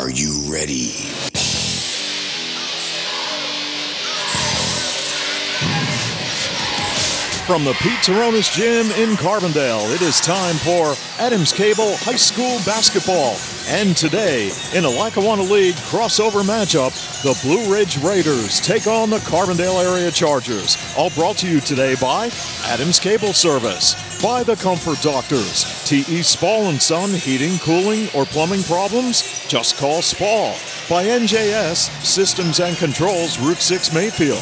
Are you ready? From the Pete Taronis Gym in Carbondale, it is time for Adams Cable High School Basketball. And today, in a Lackawanna League crossover matchup, the Blue Ridge Raiders take on the Carbondale Area Chargers. All brought to you today by Adams Cable Service, by the Comfort Doctors, T.E. Spall & Son, heating, cooling, or plumbing problems? Just call Spall. By NJS, Systems and Controls, Route 6 Mayfield.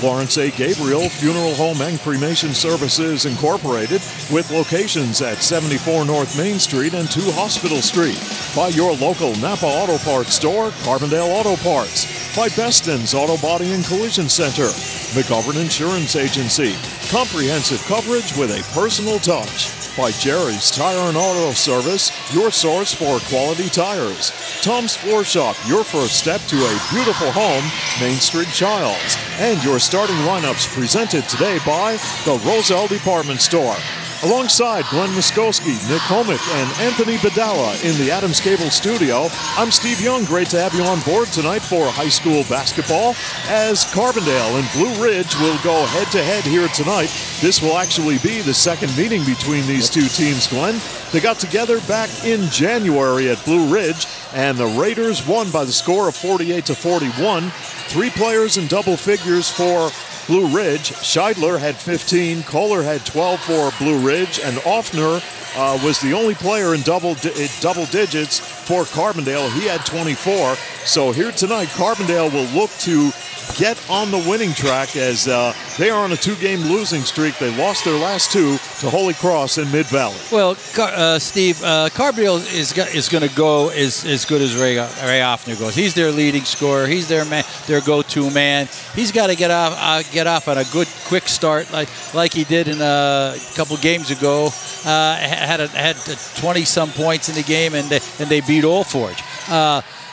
Lawrence A. Gabriel Funeral Home and Cremation Services Incorporated, with locations at 74 North Main Street and 2 Hospital Street. By your local Napa Auto Parts store, Carbondale Auto Parts. By Beston's Auto Body and Collision Center. McGovern Insurance Agency. Comprehensive coverage with a personal touch. By Jerry's Tire and Auto Service, your source for quality tires. Tom's Floor Shop, your first step to a beautiful home, Main Street Childs. And your starting lineups presented today by the Roselle Department Store. Alongside Glenn Muskowski, Nick Homick, and Anthony Badala in the Adams Cable studio, I'm Steve Young. Great to have you on board tonight for high school basketball, as Carbondale and Blue Ridge will go head-to-head here tonight. This will actually be the second meeting between these two teams, Glenn. They got together back in January at Blue Ridge, and the Raiders won by the score of 48-41. 3 players in double figures for Blue Ridge. Scheidler had 15, Kohler had 12 for Blue Ridge, and Offner was the only player in double digits for Carbondale. He had 24. So here tonight, Carbondale will look to get on the winning track, as they are on a 2-game losing streak. They lost their last 2 to Holy Cross in Mid-Valley. Well, Steve, Gabriel is going to go as good as Ray Offner goes. He's their leading scorer. He's their go-to man. He's got to get off on a good, quick start, like he did in a couple games ago. Had 20-some points in the game, and they beat Old Forge.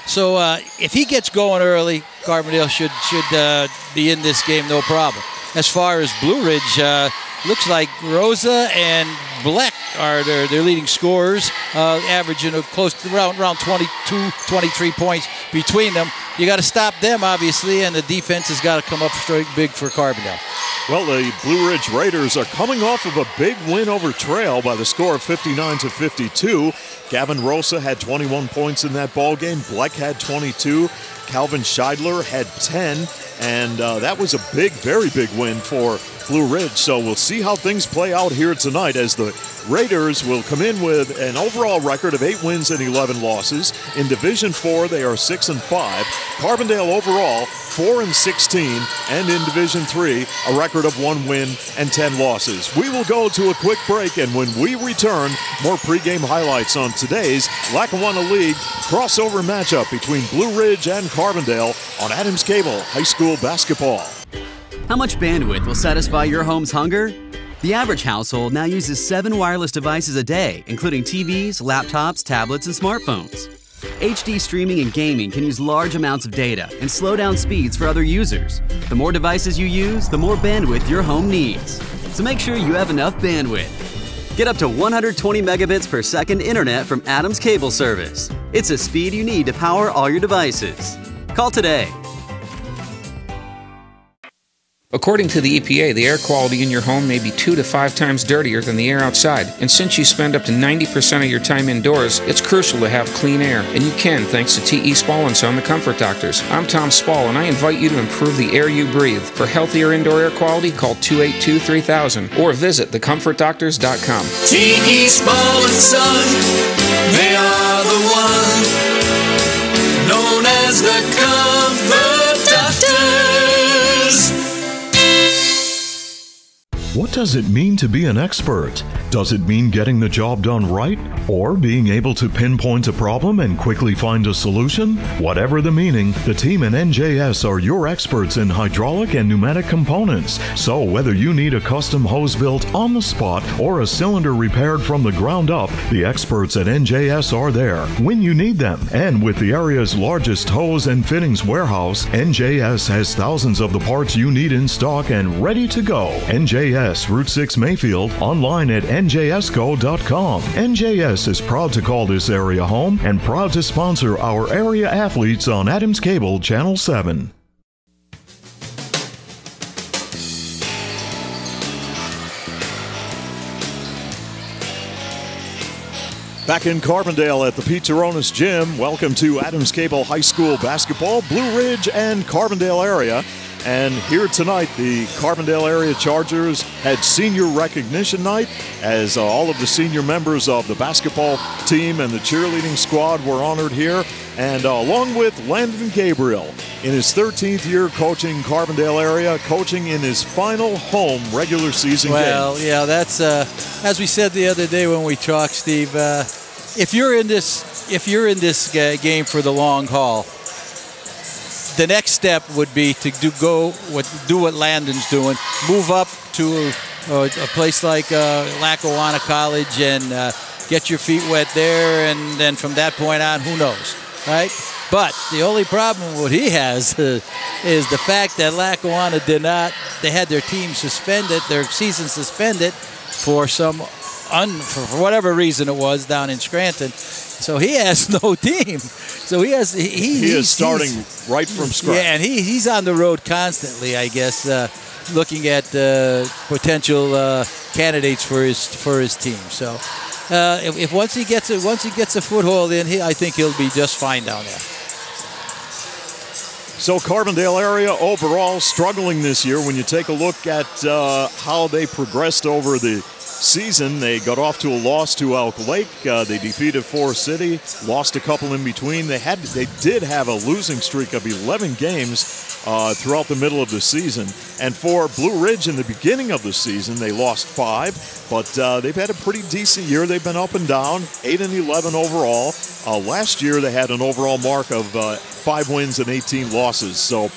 So if he gets going early, Carbondale should be in this game, no problem. As far as Blue Ridge, looks like Rosa and Bleck are their leading scorers, averaging close to around 22, 23 points between them. You got to stop them, obviously, and the defense has got to come up straight big for Carbondale. Well, the Blue Ridge Raiders are coming off of a big win over Trail by the score of 59-52. Gavin Rosa had 21 points in that ball game. Bleck had 22. Calvin Scheidler had 10. And that was a very big win for Blue Ridge. So we'll see how things play out here tonight, as the Raiders will come in with an overall record of 8 wins and 11 losses. In Division 4, they are 6-5. Carbondale overall 4-16, and in Division 3, a record of 1 win and 10 losses. We will go to a quick break, and when we return, more pregame highlights on today's Lackawanna League crossover matchup between Blue Ridge and Carbondale on Adams Cable High School Basketball. How much bandwidth will satisfy your home's hunger? The average household now uses 7 wireless devices a day, including TVs, laptops, tablets, and smartphones. HD streaming and gaming can use large amounts of data and slow down speeds for other users. The more devices you use, the more bandwidth your home needs. So make sure you have enough bandwidth. Get up to 120 megabits per second internet from Adams Cable Service. It's a speed you need to power all your devices. Call today. According to the EPA, the air quality in your home may be 2 to 5 times dirtier than the air outside. And since you spend up to 90% of your time indoors, it's crucial to have clean air. And you can, thanks to T.E. Spall & Son, the Comfort Doctors. I'm Tom Spall, and I invite you to improve the air you breathe. For healthier indoor air quality, call 282-3000 or visit thecomfortdoctors.com. T.E. Spall & Son, they are the one known as the Comfort Doctors. What does it mean to be an expert? Does it mean getting the job done right? Or being able to pinpoint a problem and quickly find a solution? Whatever the meaning, the team in NJS are your experts in hydraulic and pneumatic components. So whether you need a custom hose built on the spot or a cylinder repaired from the ground up, the experts at NJS are there when you need them. And with the area's largest hose and fittings warehouse, NJS has thousands of the parts you need in stock and ready to go. NJS NJS Route 6 Mayfield, online at njsco.com. NJS is proud to call this area home and proud to sponsor our area athletes on Adams Cable Channel 7. Back in Carbondale at the Pete Taronis Gym, welcome to Adams Cable High School basketball, Blue Ridge and Carbondale area. And here tonight, the Carbondale area Chargers had senior recognition night as all of the senior members of the basketball team and the cheerleading squad were honored here. And along with Landon Gabriel, in his 13th year coaching Carbondale area, coaching in his final home regular season game. Well, yeah, that's as we said the other day when we talked, Steve. If you're in this game for the long haul, the next step would be to do what Landon's doing, move up to a place like Lackawanna College and get your feet wet there, and then from that point on, who knows, right? But the only problem what he has is the fact that Lackawanna they had their team suspended, their season suspended for for whatever reason it was down in Scranton. So he has no team. So he is starting right from scratch. Yeah, and he's on the road constantly, I guess, looking at potential candidates for his team. So if once he gets a foothold in, I think he'll be just fine down there. So Carbondale area overall struggling this year. When you take a look at how they progressed over the season, they got off to a loss to Elk Lake. They defeated Forest City, lost a couple in between. They did have a losing streak of 11 games throughout the middle of the season. And for Blue Ridge in the beginning of the season, they lost 5, but they've had a pretty decent year. They've been up and down, 8-11 overall. Last year, they had an overall mark of 5 wins and 18 losses. So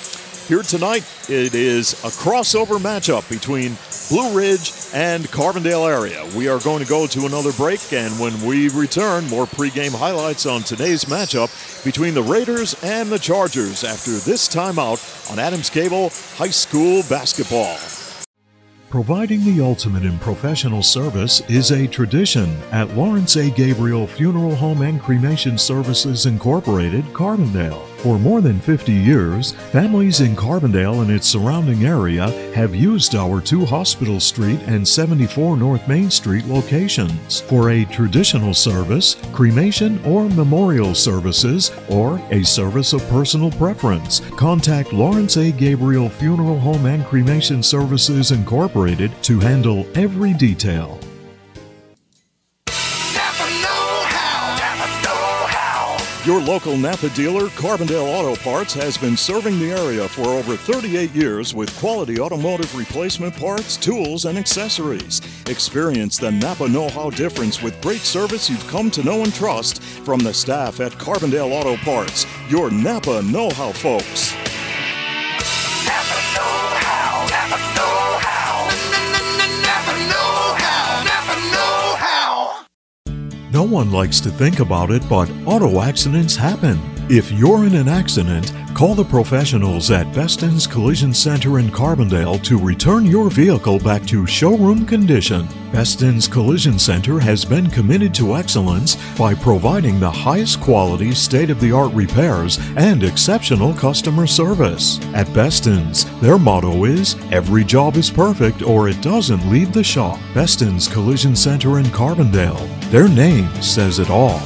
here tonight, it is a crossover matchup between Blue Ridge and Carbondale area. We are going to go to another break, and when we return, more pregame highlights on today's matchup between the Raiders and the Chargers after this timeout on Adams Cable High School basketball. Providing the ultimate in professional service is a tradition at Lawrence A. Gabriel Funeral Home and Cremation Services Incorporated, Carbondale. For more than 50 years, families in Carbondale and its surrounding area have used our 2 Hospital Street and 74 North Main Street locations for a traditional service, cremation or memorial services, or a service of personal preference. Contact Lawrence A. Gabriel Funeral Home and Cremation Services Incorporated to handle every detail. Your local Napa dealer, Carbondale Auto Parts, has been serving the area for over 38 years with quality automotive replacement parts, tools, and accessories. Experience the Napa know-how difference with great service you've come to know and trust from the staff at Carbondale Auto Parts. Your Napa know-how folks. Napa know-how, Napa know-how, Napa know-how, Napa know-how. No one likes to think about it, but auto accidents happen. If you're in an accident, call the professionals at Beston's Collision Center in Carbondale to return your vehicle back to showroom condition. Beston's Collision Center has been committed to excellence by providing the highest quality, state-of-the-art repairs and exceptional customer service. At Beston's, their motto is, every job is perfect or it doesn't leave the shop. Beston's Collision Center in Carbondale. Their name says it all.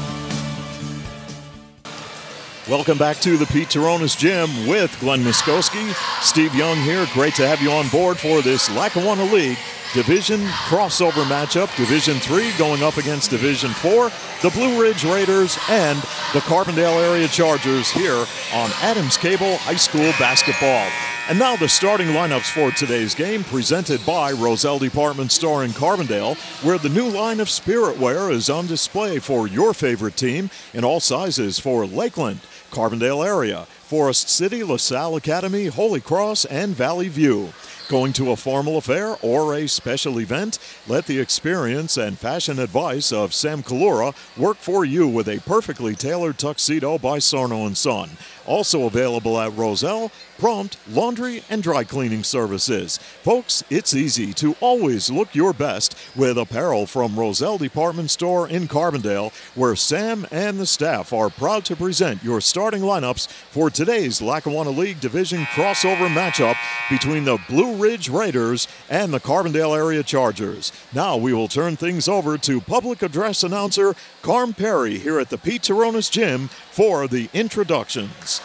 Welcome back to the Pete Taronis Gym with Glenn Muskowski. Steve Young here. Great to have you on board for this Lackawanna League Division crossover matchup. Division 3 going up against Division 4. The Blue Ridge Raiders and the Carbondale area Chargers here on Adams Cable High School basketball. And now the starting lineups for today's game, presented by Roselle Department Store in Carbondale, where the new line of spirit wear is on display for your favorite team in all sizes for Lakeland, Carbondale area, Forest City, LaSalle Academy, Holy Cross, and Valley View. Going to a formal affair or a special event? Let the experience and fashion advice of Sam Kalura work for you with a perfectly tailored tuxedo by Sarno & Son. Also available at Roselle, prompt laundry and dry cleaning services. Folks, it's easy to always look your best with apparel from Roselle Department Store in Carbondale, where Sam and the staff are proud to present your starting lineups for today's Lackawanna League Division crossover matchup between the Blue Ridge Raiders and the Carbondale Area Chargers. Now we will turn things over to public address announcer Carm Perry here at the Pete Taronis Gym for the introductions.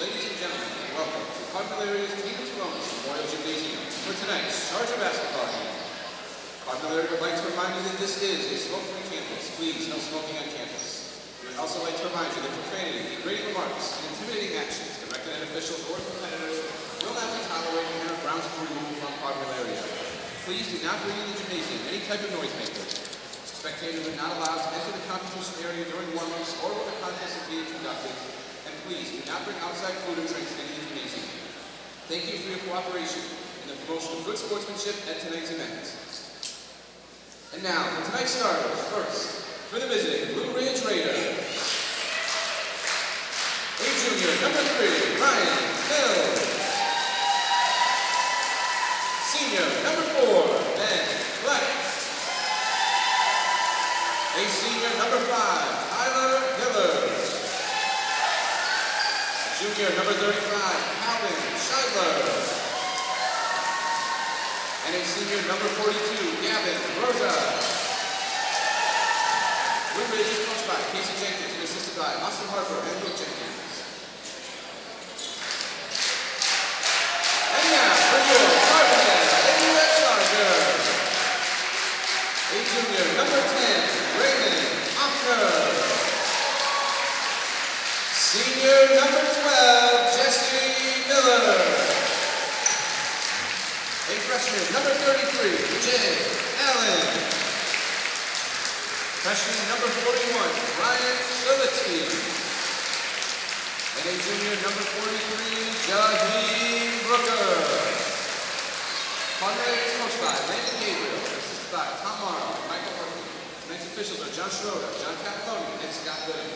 Ladies and gentlemen, welcome to Carbondale Area's Pete Taronis Memorial Gymnasium for tonight's Charger basketball game. Carbondale Area would like to remind you that this is a smoke-free campus. Please, no smoking on campus. We would also like to remind you that profanity, degrading remarks, and intimidating actions directed at officials or competitors will not be tolerated and are grounds for removal from Carbondale Area. Please do not bring in the gymnasium any type of noisemakers. Spectators are not allowed to enter the competition area during warm-ups or when the contest is being conducted. And please do not bring outside food or drinks into the gymnasium. Thank you for your cooperation in the promotion of good sportsmanship at tonight's event. And now, for tonight's starters, first, for the visiting Blue Ridge Raiders, a junior, number 3, Ryan Mills. Senior, number 4, Ben Black. A senior, number 5, Tyler Hiller. Junior, number 35, Calvin Scheidler. And a senior, number 42, Gavin Rosa. Blue Ridge is coached by Casey Jenkins and assisted by Austin Harper and Luke Jenkins. And now, for your Carbondale Area Chargers, a junior, number 10, Raymond Hoffner. Senior, number 12, Jesse Miller. A freshman, number 33, Jay Allen. Freshman, number 41, Ryan Silitsky. And a junior, number 43, Jaheem Brooker. Carbondale is coached by Landon Gabriel, assisted by Tom Morrow and Michael Murphy. Tonight's officials are John Schroeder, John Capelloni, and Scott Gooding.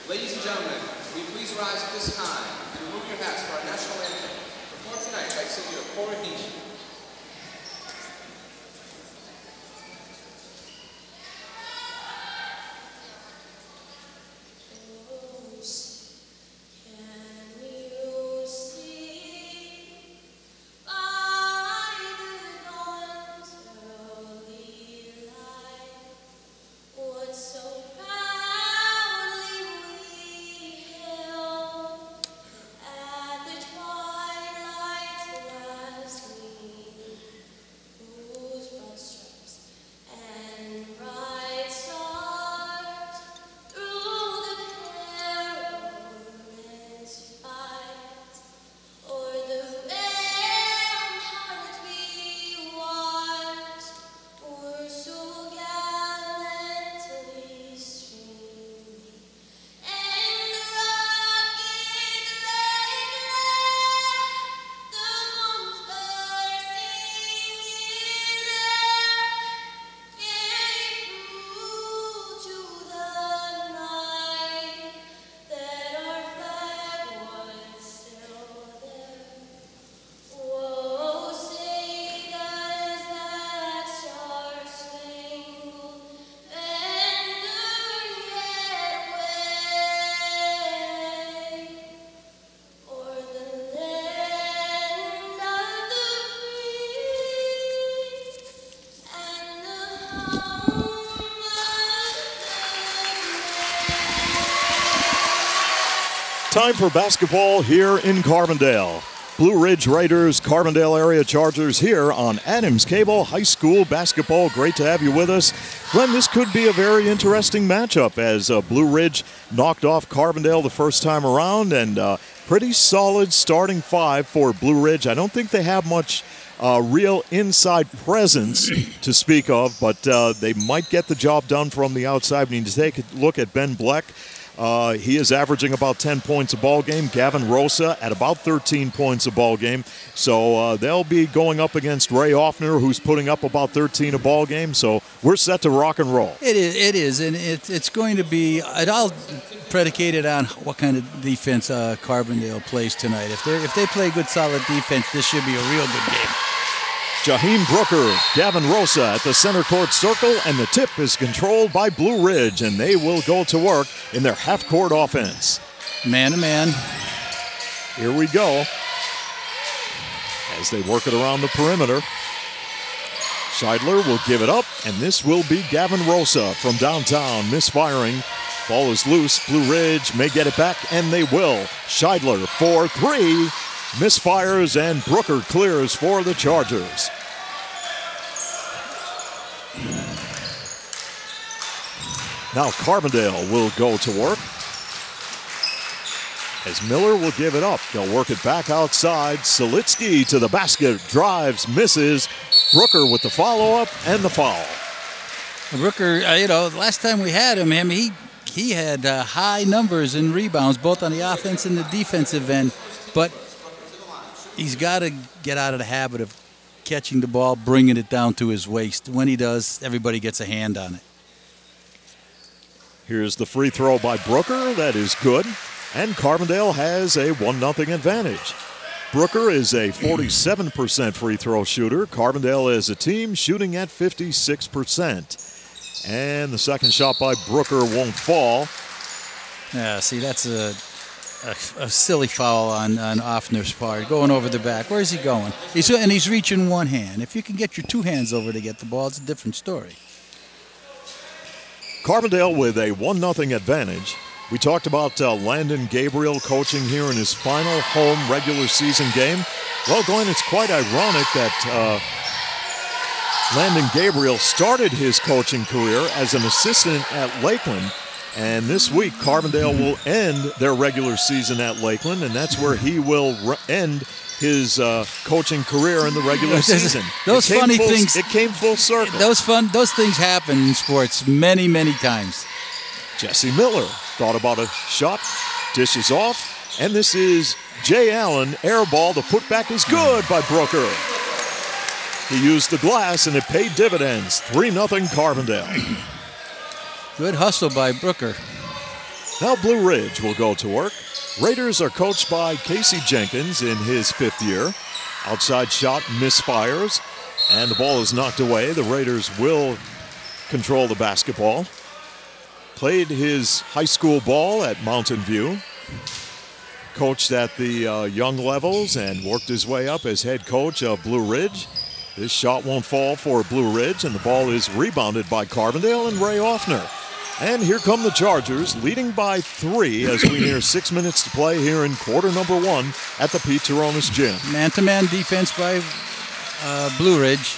Ladies and gentlemen, will you please rise at this time and remove your hats for our national anthem, performed tonight by singer Cora Heaney. Time for basketball here in Carbondale. Blue Ridge Raiders, Carbondale Area Chargers here on Adams Cable High School Basketball. Great to have you with us. Glenn, this could be a very interesting matchup as Blue Ridge knocked off Carbondale the first time around, and Pretty solid starting five for Blue Ridge. I don't think they have much real inside presence to speak of, but they might get the job done from the outside. We need to take a look at Ben Bleck. He is averaging about 10 points a ball game. Gavin Rosa at about 13 points a ball game. So they'll be going up against Ray Offner, who's putting up about 13 a ball game. So we're set to rock and roll. It is, and it's going to be it all predicated on what kind of defense Carbondale plays tonight. If they play good, solid defense, this should be a real good game. Jaheim Brooker, Gavin Rosa at the center court circle, and the tip is controlled by Blue Ridge, and they will go to work in their half-court offense. Man to man. Here we go as they work it around the perimeter. Scheidler will give it up, and this will be Gavin Rosa from downtown, misfiring. Ball is loose. Blue Ridge may get it back, and they will. Scheidler for three. Misfires, and Brooker clears for the Chargers. Now Carbondale will go to work as Miller will give it up. They'll work it back outside. Selitsky to the basket, drives, misses. Brooker with the follow-up and the foul. Brooker, last time we had him, he had high numbers in rebounds, both on the offense and the defensive end, but he's got to get out of the habit of catching the ball, bringing it down to his waist. When he does, everybody gets a hand on it. Here's the free throw by Brooker. That is good. And Carbondale has a 1-0 advantage. Brooker is a 47% free throw shooter. Carbondale as a team shooting at 56%. And the second shot by Brooker won't fall. Yeah, see, that's a silly foul on Offner's part, going over the back. Where's he going? He's reaching one hand. If you can get your two hands over to get the ball, it's a different story. Carbondale with a 1-0 advantage. We talked about Landon Gabriel coaching here in his final home regular season game. Well, Glenn, it's quite ironic that Landon Gabriel started his coaching career as an assistant at Lakeland. And this week, Carbondale will end their regular season at Lakeland, and that's where he will end his coaching career in the regular season. Those funny things. It came full circle. Those things happen in sports many, many times. Jesse Miller thought about a shot, dishes off, and this is Jay Allen. Air ball. The putback is good by Brooker. He used the glass, and it paid dividends. 3-0 Carbondale. Good hustle by Brooker. Now Blue Ridge will go to work. Raiders are coached by Casey Jenkins in his 5th year. Outside shot misfires, and the ball is knocked away. The Raiders will control the basketball. Played his high school ball at Mountain View. Coached at the young levels and worked his way up as head coach of Blue Ridge. This shot won't fall for Blue Ridge, and the ball is rebounded by Carbondale and Ray Offner. And here come the Chargers, leading by 3 as we near 6 minutes to play here in quarter number 1 at the Pete Taronis Gym. Man-to-man defense by Blue Ridge.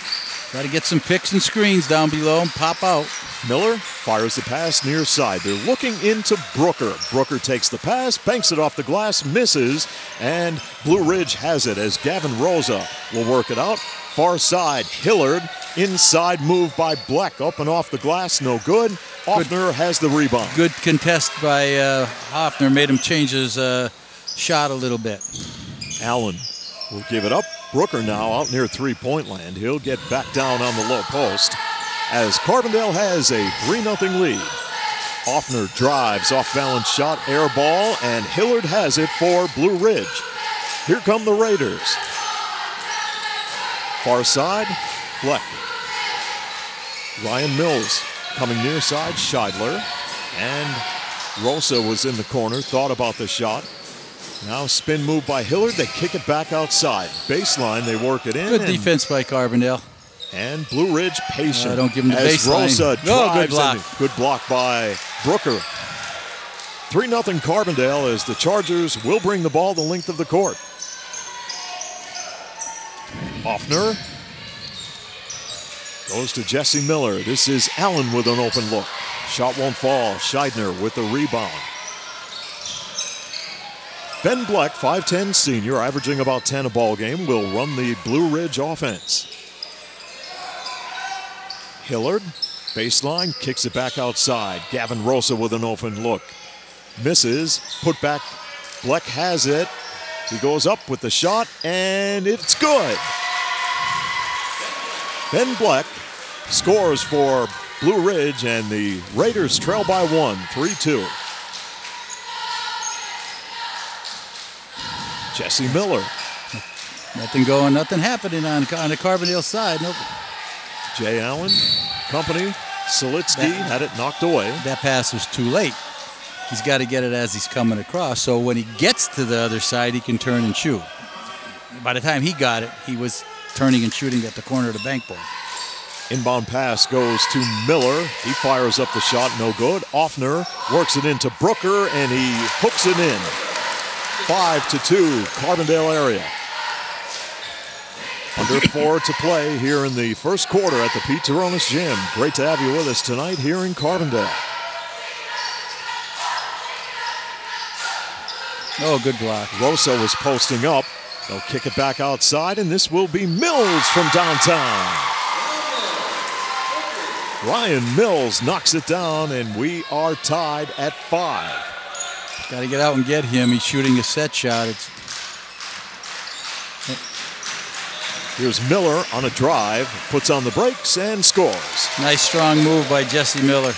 Got to get some picks and screens down below and pop out. Miller fires the pass near side. They're looking into Brooker. Brooker takes the pass, banks it off the glass, misses, and Blue Ridge has it as Gavin Rosa will work it out. Far side, Hillard. Inside move by Bleck. Up and off the glass, no good. Offner has the rebound. Good contest by Offner. Made him change his shot a little bit. Allen will give it up. Brooker now out near three-point land. He'll get back down on the low post as Carbondale has a 3-0 lead. Offner drives, off-balance shot, air ball, and Hillard has it for Blue Ridge. Here come the Raiders. Far side, Bleck. Ryan Mills coming near side, Scheidler. And Rosa was in the corner, thought about the shot. Now spin move by Hillard. They kick it back outside. Baseline, they work it in. Good defense by Carbondale. And Blue Ridge patient. Don't give him the as baseline. Rosa drives. Good block. Good block by Brooker. 3-0 Carbondale as the Chargers will bring the ball the length of the court. Offner goes to Jesse Miller. This is Allen with an open look. Shot won't fall. Scheidner with the rebound. Ben Bleck, 5'10 senior, averaging about 10 a ball game, will run the Blue Ridge offense. Hillard, baseline, kicks it back outside. Gavin Rosa with an open look. Misses, put back. Bleck has it. He goes up with the shot, and it's good. Ben Bleck scores for Blue Ridge, and the Raiders trail by 1, 3-2. Jesse Miller. Nothing going, nothing happening on the Carbondale side. Nope. Jay Allen, company, Solitsky had it knocked away. That pass was too late. He's got to get it as he's coming across. So when he gets to the other side, he can turn and shoot. By the time he got it, he was turning and shooting at the corner of the bank board. Inbound pass goes to Miller. He fires up the shot, no good. Offner works it into Brooker, and he hooks it in. 5-2, Carbondale area. Under 4 to play here in the first quarter at the Pete Taronis Gym. Great to have you with us tonight here in Carbondale. Oh, good block. Rosa was posting up. They'll kick it back outside, and this will be Mills from downtown. Ryan Mills knocks it down, and we are tied at 5. Got to get out and get him. He's shooting a set shot. Here's Miller on a drive, puts on the brakes, and scores. Nice strong move by Jesse Miller.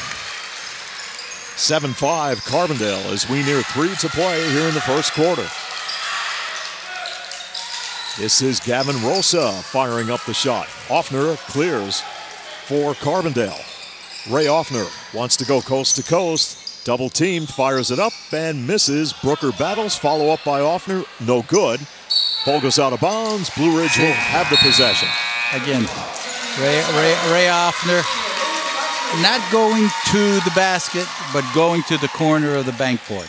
7-5 Carbondale as we near 3 to play here in the first quarter. This is Gavin Rosa firing up the shot. Offner clears for Carbondale. Ray Offner wants to go coast to coast. Double teamed, fires it up and misses. Brooker battles, follow up by Offner, no good. Ball goes out of bounds. Blue Ridge will have the possession. Again, Ray Offner not going to the basket, but going to the corner of the bank board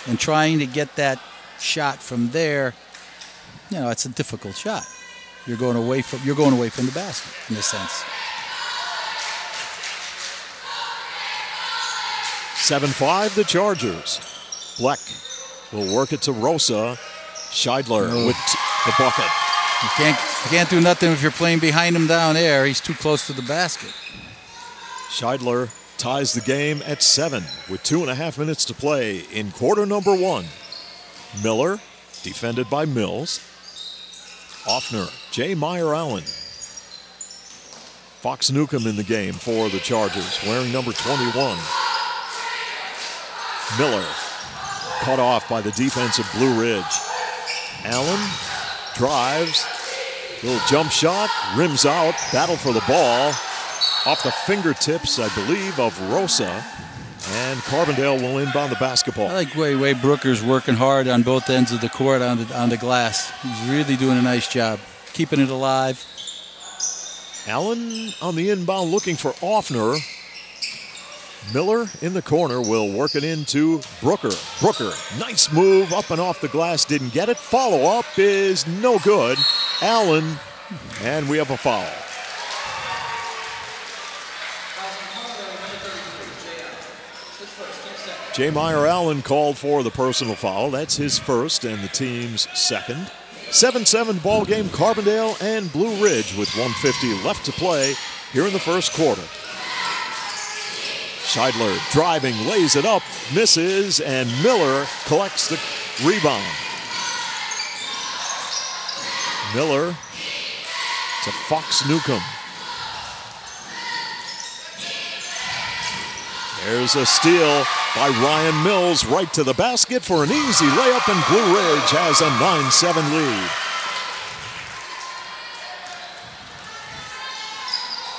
and trying to get that shot from there. You know, it's a difficult shot. You're going away from the basket in a sense. 7-5 the Chargers. Bleck will work it to Rosa. Scheidler with the bucket. You can't do nothing if you're playing behind him down there. He's too close to the basket. Scheidler ties the game at 7 with 2.5 minutes to play in quarter number 1. Miller, defended by Mills. Offner, J. Meyer Allen. Fox Newcomb in the game for the Chargers, wearing number 21. Miller, cut off by the defense of Blue Ridge. Allen drives, little jump shot, rims out, battle for the ball. Off the fingertips, I believe, of Rosa. And Carbondale will inbound the basketball. I like way Brooker's working hard on both ends of the court on the glass. He's really doing a nice job, keeping it alive. Allen on the inbound looking for Offner. Miller in the corner will work it into Brooker. Brooker, nice move up and off the glass, didn't get it. Follow-up is no good. Allen, and we have a foul. J. Meyer Allen called for the personal foul. That's his first and the team's second. 7-7 ball game, Carbondale and Blue Ridge with 1:50 left to play here in the first quarter. Scheidler driving, lays it up, misses, and Miller collects the rebound. Miller to Fox Newcomb. There's a steal by Ryan Mills right to the basket for an easy layup, and Blue Ridge has a 9-7 lead.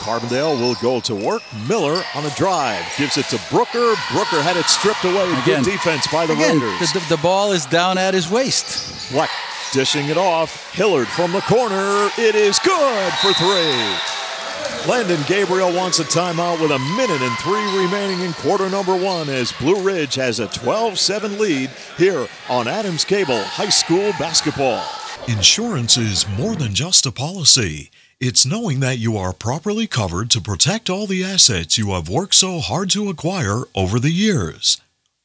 Carbondale will go to work. Miller on a drive. Gives it to Brooker. Brooker had it stripped away. Good defense by the Raiders. The ball is down at his waist. Bleck dishing it off. Hillard from the corner. It is good for 3. Landon Gabriel wants a timeout with 1:03 remaining in quarter number 1 as Blue Ridge has a 12-7 lead here on Adams Cable High School Basketball. Insurance is more than just a policy. It's knowing that you are properly covered to protect all the assets you have worked so hard to acquire over the years.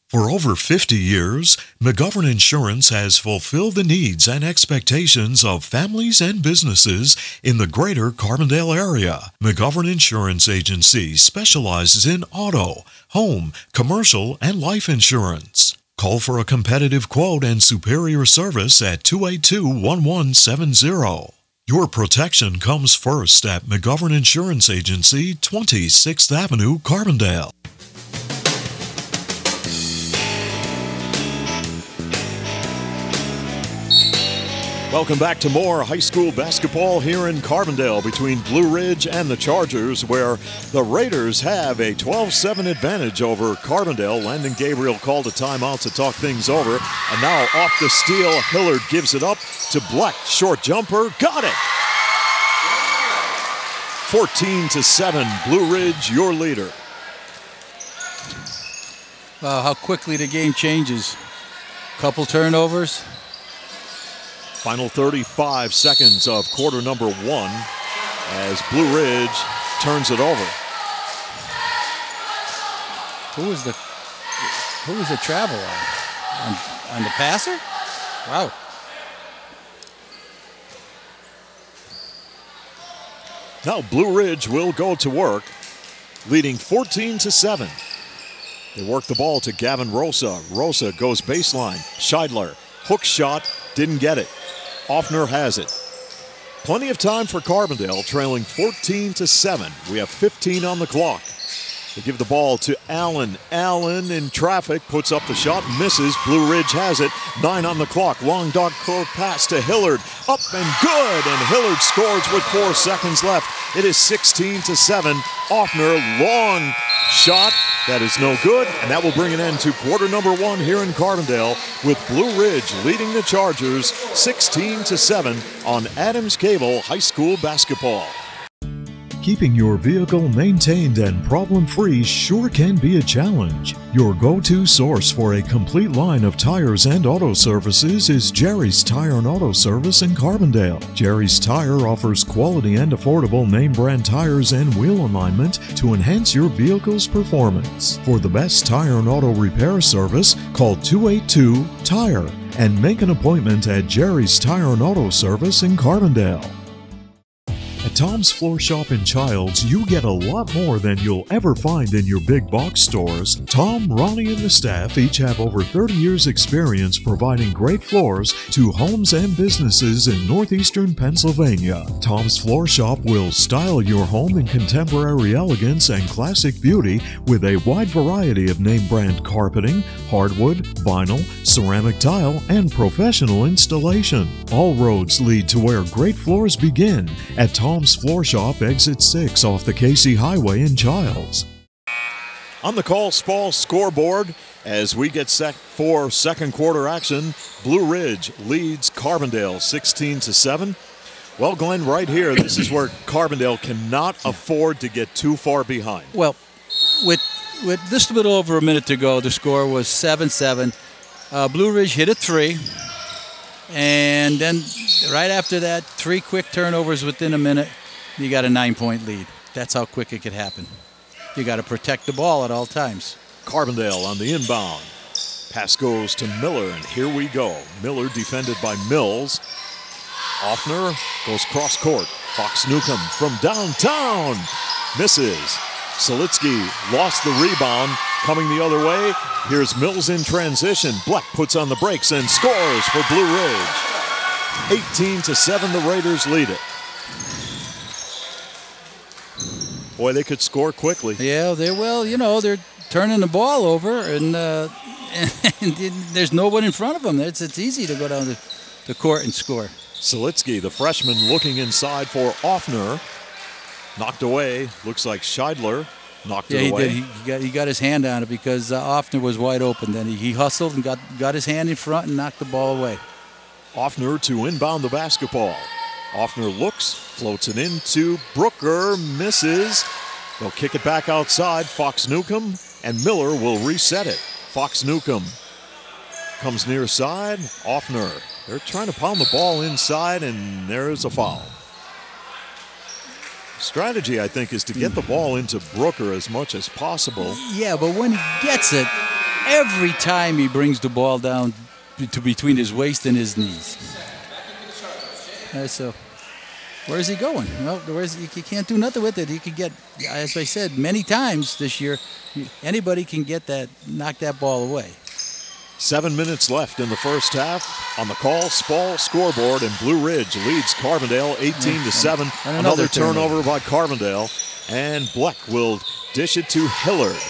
For over 50 years, McGovern Insurance has fulfilled the needs and expectations of families and businesses in the greater Carbondale area. McGovern Insurance Agency specializes in auto, home, commercial, and life insurance. Call for a competitive quote and superior service at 282-1170. Your protection comes first at McGovern Insurance Agency, 26th Avenue, Carbondale. Welcome back to more high school basketball here in Carbondale between Blue Ridge and the Chargers, where the Raiders have a 12-7 advantage over Carbondale. Landon Gabriel called a timeout to talk things over. And now off the steal, Hillard gives it up to Bleck. Short jumper, got it! 14-7, Blue Ridge, your leader. Wow, how quickly the game changes. Couple turnovers. Final 35 seconds of quarter number 1 as Blue Ridge turns it over. Who was the travel on the passer? Wow. Now Blue Ridge will go to work, leading 14-7. They work the ball to Gavin Rosa. Rosa goes baseline. Scheidler, hook shot, didn't get it. Offner has it. Plenty of time for Carbondale, trailing 14-7. We have 15 on the clock. They give the ball to Allen. Allen in traffic, puts up the shot, misses. Blue Ridge has it. 9 on the clock. Long dog court pass to Hillard. Up and good, and Hillard scores with 4 seconds left. It is 16-7. Offner, long shot. That is no good, and that will bring an end to quarter number 1 here in Carbondale, with Blue Ridge leading the Chargers 16-7 on Adams Cable High School basketball. Keeping your vehicle maintained and problem-free sure can be a challenge. Your go-to source for a complete line of tires and auto services is Jerry's Tire and Auto Service in Carbondale. Jerry's Tire offers quality and affordable name brand tires and wheel alignment to enhance your vehicle's performance. For the best tire and auto repair service, call 282-TIRE and make an appointment at Jerry's Tire and Auto Service in Carbondale. At Tom's Floor Shop in Childs, you get a lot more than you'll ever find in your big box stores. Tom, Ronnie, and the staff each have over 30 years' experience providing great floors to homes and businesses in northeastern Pennsylvania. Tom's Floor Shop will style your home in contemporary elegance and classic beauty with a wide variety of name brand carpeting, hardwood, vinyl, ceramic tile, and professional installation. All roads lead to where great floors begin at Tom's Floor Shop, exit 6 off the Casey Highway in Childs. On the Call Spall scoreboard, as we get set for second quarter action, Blue Ridge leads Carbondale 16-7. Well, Glenn, right here, this is where Carbondale cannot afford to get too far behind. Well, with just a little over a minute to go, the score was 7-7. Blue Ridge hit a 3. And then right after that, 3 quick turnovers within a minute, you got a 9-point lead. That's how quick it could happen. You got to protect the ball at all times. Carbondale on the inbound. Pass goes to Miller, and here we go. Miller defended by Mills. Offner goes cross court. Fox Newcomb from downtown misses. Solitsky lost the rebound. Coming the other way, here's Mills in transition. Bleck puts on the brakes and scores for Blue Ridge. 18-7, the Raiders lead it. Boy, they could score quickly. Yeah, they're turning the ball over, and there's no one in front of them. It's easy to go down the court and score. Solitsky, the freshman, looking inside for Offner. Knocked away. Looks like Scheidler knocked it away. He did. He got his hand on it because Offner was wide open. Then he hustled and got his hand in front and knocked the ball away. Offner to inbound the basketball. Offner looks, floats it into Brooker, misses. They'll kick it back outside. Fox Newcomb and Miller will reset it. Fox Newcomb comes near side. Offner. They're trying to pound the ball inside, and there's a foul. Strategy, I think, is to get the ball into Brooker as much as possible. Yeah, but when he gets it, every time he brings the ball down to between his waist and his knees. So where's he going? Well, he can't do nothing with it. He could get, as I said many times this year, anybody can knock that ball away. 7 minutes left in the first half. On the call, Spall scoreboard, and Blue Ridge leads Carbondale 18-7. Another turnover by Carbondale, and Bleck will dish it to Hillard.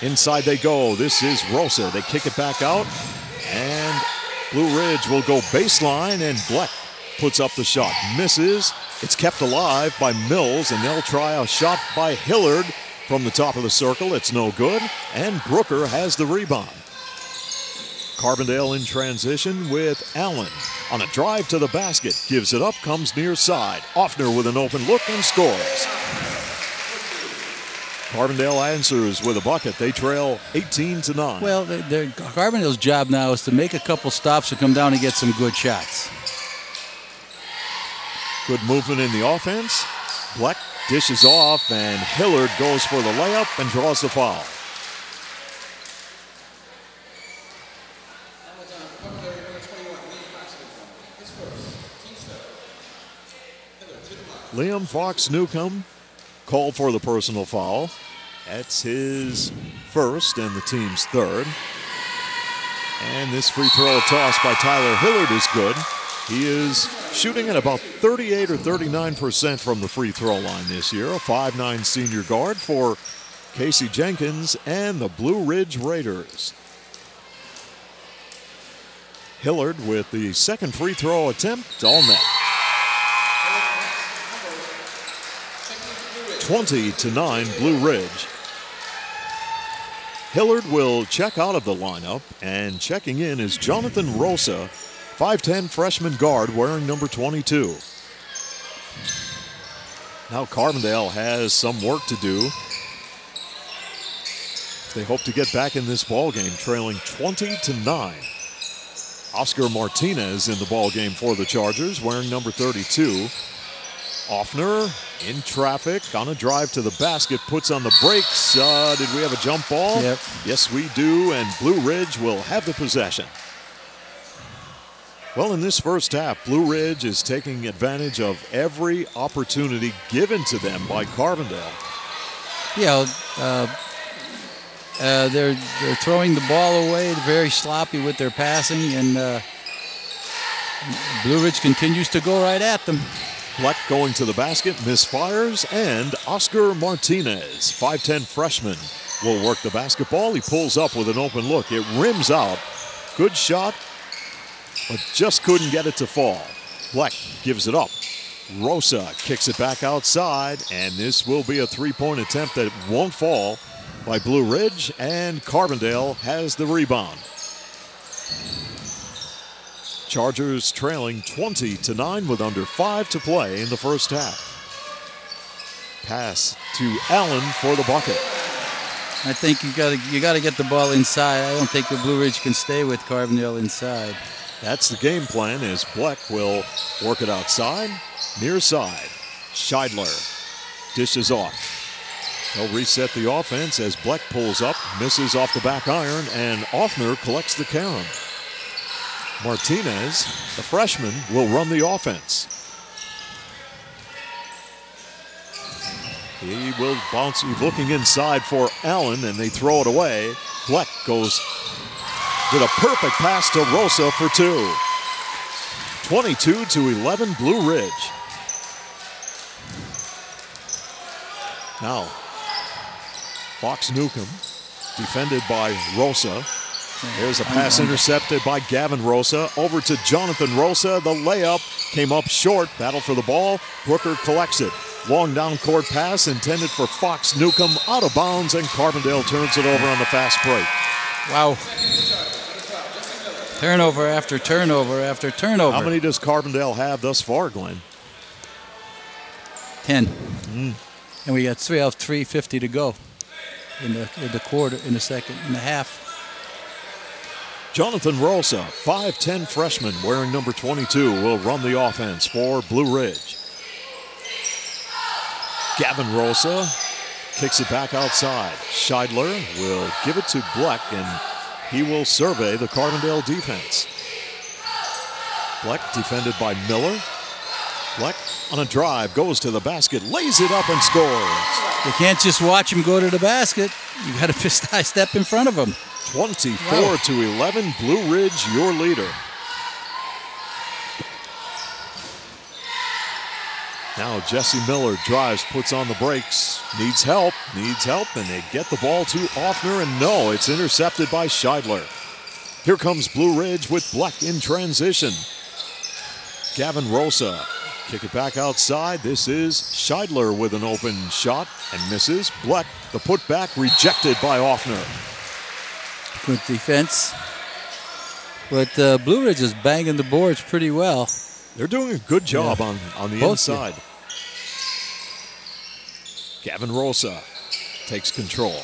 Inside they go. This is Rosa. They kick it back out, and Blue Ridge will go baseline, and Bleck puts up the shot. Misses. It's kept alive by Mills, and they'll try a shot by Hillard from the top of the circle. It's no good, and Brooker has the rebound. Carbondale in transition with Allen on a drive to the basket. Gives it up, comes near side. Offner with an open look and scores. Carbondale answers with a bucket. They trail 18-9. Well, Carbondale's job now is to make a couple stops and come down and get some good shots. Good movement in the offense. Bleck dishes off, and Hillard goes for the layup and draws the foul. Liam Fox Newcomb called for the personal foul. That's his first and the team's third. And this free throw toss by Tyler Hillard is good. He is shooting at about 38 or 39% from the free throw line this year. A 5'9" senior guard for Casey Jenkins and the Blue Ridge Raiders. Hillard with the second free throw attempt, all net. 20-9 Blue Ridge. Hillard will check out of the lineup, and checking in is Jonathan Rosa, 5'10" freshman guard wearing number 22. Now Carbondale has some work to do. They hope to get back in this ball game, trailing 20-9. Oscar Martinez in the ball game for the Chargers, wearing number 32. Offner in traffic on a drive to the basket, puts on the brakes. Did we have a jump ball? Yep. Yes, we do, and Blue Ridge will have the possession. Well, in this first half, Blue Ridge is taking advantage of every opportunity given to them by Carbondale. Yeah, they're throwing the ball away. They're very sloppy with their passing, and Blue Ridge continues to go right at them. Bleck going to the basket, misfires, and Oscar Martinez, 5'10" freshman, will work the basketball. He pulls up with an open look. It rims out. Good shot, but just couldn't get it to fall. Bleck gives it up. Rosa kicks it back outside, and this will be a three-point attempt that won't fall by Blue Ridge, and Carbondale has the rebound. Chargers trailing 20-9 with under 5 to play in the first half. Pass to Allen for the bucket. I think you got to get the ball inside. I don't think the Blue Ridge can stay with Carbondale inside. That's the game plan, as Bleck will work it outside, near side. Scheidler dishes off. They'll reset the offense as Bleck pulls up, misses off the back iron, and Offner collects the carom. Martinez, the freshman, will run the offense. He will bounce, he's looking inside for Allen, and they throw it away. Bleck goes with a perfect pass to Rosa for two. 22-11 Blue Ridge. Now, Fox Newcomb, defended by Rosa. There's a pass intercepted by Gavin Rosa. Over to Jonathan Rosa. The layup came up short. Battle for the ball. Brooker collects it. Long down court pass intended for Fox Newcomb. Out of bounds, and Carbondale turns it over on the fast break. Wow. Turnover after turnover after turnover. How many does Carbondale have thus far, Glenn? 10. And we got 3:50 to go in the quarter, in the second, in the half. Jonathan Rosa, 5'10" freshman wearing number 22, will run the offense for Blue Ridge. Gavin Rosa kicks it back outside. Scheidler will give it to Bleck, and he will survey the Carbondale defense. Bleck defended by Miller. Bleck on a drive, goes to the basket, lays it up and scores. You can't just watch him go to the basket. You got to step in front of him. 24-11, Blue Ridge, your leader. Now Jesse Miller drives, puts on the brakes, needs help, and they get the ball to Offner, and no, it's intercepted by Scheidler. Here comes Blue Ridge with Bleck in transition. Gavin Rosa, kick it back outside. This is Scheidler with an open shot and misses. Bleck, the putback, rejected by Offner. Good defense. But Blue Ridge is banging the boards pretty well. They're doing a good job on the Both inside. Gavin Rosa takes control.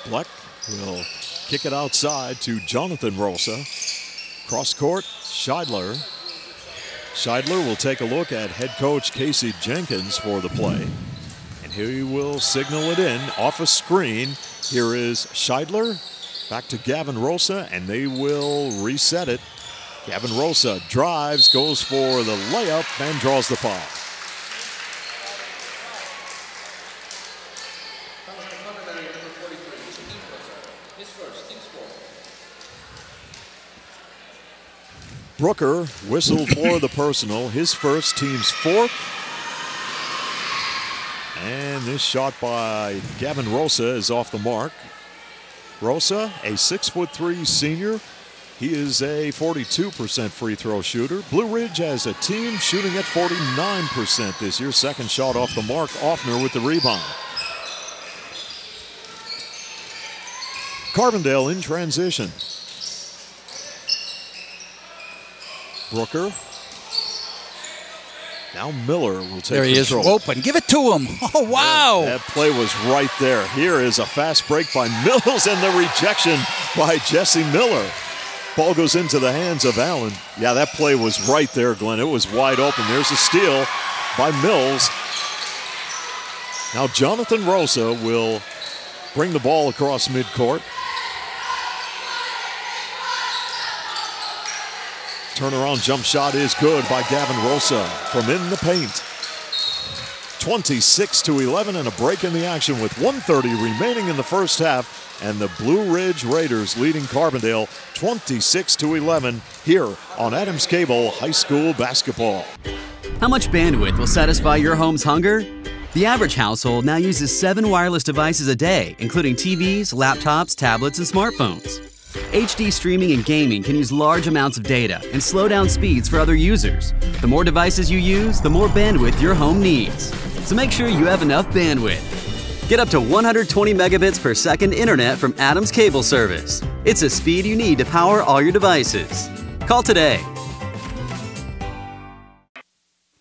Bleck will kick it outside to Jonathan Rosa. Cross court, Scheidler. Scheidler will take a look at head coach Casey Jenkins for the play. And he will signal it in off a screen. Here is Scheidler. Back to Gavin Rosa, and they will reset it. Gavin Rosa drives, goes for the layup, and draws the foul. Brooker whistled for the personal, his first, team's fourth. And this shot by Gavin Rosa is off the mark. Rosa, a 6'3" senior. He is a 42% free throw shooter. Blue Ridge as a team shooting at 49% this year. Second shot off the mark. Offner with the rebound. Carbondale in transition. Brooker. Now Miller will take There he control. is, open. Give it to him. Oh, wow. That play was right there. Here is a fast break by Mills and the rejection by Jesse Miller. Ball goes into the hands of Allen. Yeah, that play was right there, Glenn. It was wide open. There's a steal by Mills. Now Jonathan Rosa will bring the ball across midcourt. Turnaround jump shot is good by Gavin Rosa from in the paint. 26-11 and a break in the action with 1:30 remaining in the first half. And the Blue Ridge Raiders leading Carbondale 26-11 here on Adams Cable High School Basketball. How much bandwidth will satisfy your home's hunger? The average household now uses 7 wireless devices a day, including TVs, laptops, tablets, and smartphones. HD streaming and gaming can use large amounts of data and slow down speeds for other users. The more devices you use, the more bandwidth your home needs. So make sure you have enough bandwidth. Get up to 120 megabits per second internet from Adams Cable Service. It's a speed you need to power all your devices. Call today.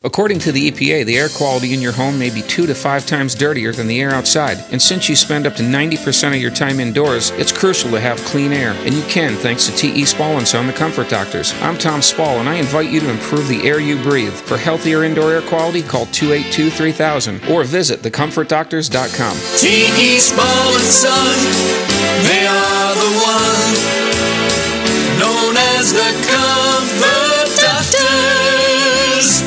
According to the EPA, the air quality in your home may be 2 to 5 times dirtier than the air outside. And since you spend up to 90% of your time indoors, it's crucial to have clean air. And you can thanks to T.E. Spall & Son, the Comfort Doctors. I'm Tom Spall, and I invite you to improve the air you breathe. For healthier indoor air quality, call 282-3000 or visit thecomfortdoctors.com. T.E. Spall & Son, they are the one known as the Comfort Doctors.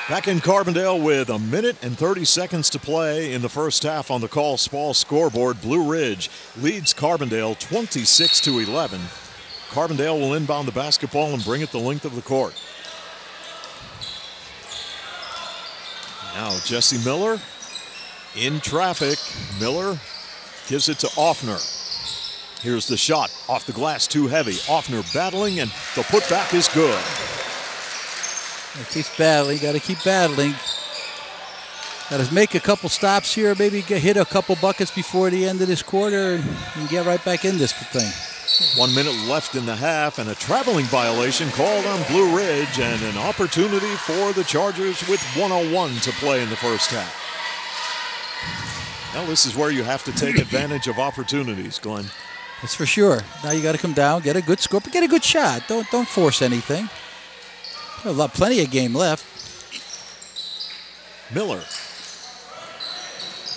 Back in Carbondale with 1 minute and 30 seconds to play in the first half on the Call Spall scoreboard. Blue Ridge leads Carbondale 26-11. Carbondale will inbound the basketball and bring it the length of the court. Now Jesse Miller in traffic. Miller gives it to Offner. Here's the shot off the glass, too heavy. Offner battling, and the putback is good. He keeps battling. Got to keep battling. Got to make a couple stops here. Maybe hit a couple buckets before the end of this quarter and get right back in this thing. 1 minute left in the half, and a traveling violation called on Blue Ridge, and an opportunity for the Chargers with 1:01 to play in the first half. Now this is where you have to take advantage of opportunities, Glenn. That's for sure. Now you got to come down, get a good score, but get a good shot. Don't force anything. Plenty of game left. Miller.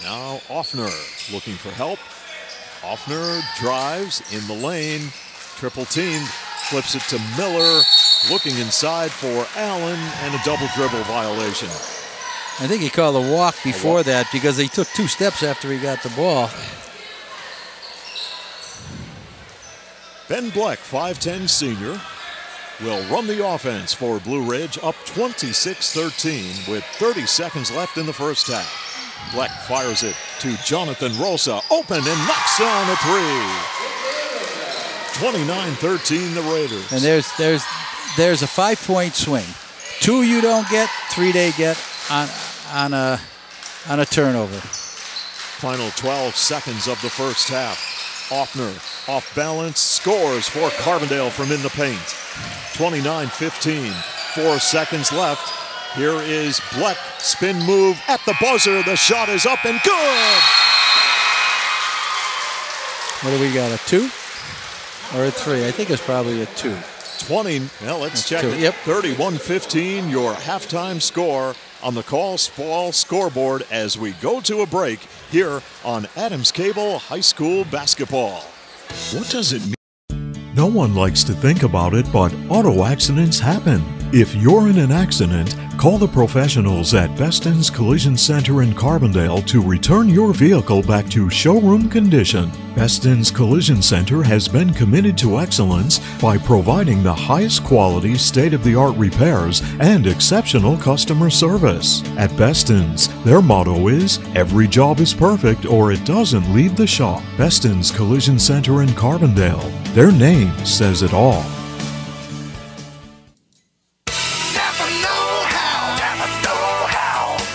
Now Offner looking for help. Offner drives in the lane. Triple team. Flips it to Miller. Looking inside for Allen and a double dribble violation. I think he called a walk before that because he took 2 steps after he got the ball. Ben Bleck, 5'10 senior, will run the offense for Blue Ridge, up 26-13 with 30 seconds left in the first half. Bleck fires it to Jonathan Rosa, open and knocks down a 3. 29-13 the Raiders. And there's a 5-point swing. 2 you don't get, 3 they get on a turnover. Final 12 seconds of the first half. Offner off balance, scores for Carbondale from in the paint. 29-15, 4 seconds left. Here is Bleck, spin move at the buzzer. The shot is up and good. What do we got, a 2 or a 3? I think it's probably a 2. 20, well, let's check it. Yep. 31-15, your halftime score on the Call Ball scoreboard as we go to a break here on Adams Cable High School Basketball. What does it mean? No one likes to think about it, but auto accidents happen. If you're in an accident, call the professionals at Beston's Collision Center in Carbondale to return your vehicle back to showroom condition. Beston's Collision Center has been committed to excellence by providing the highest quality, state-of-the-art repairs and exceptional customer service. At Beston's, their motto is, every job is perfect or it doesn't leave the shop. Beston's Collision Center in Carbondale. Their name says it all.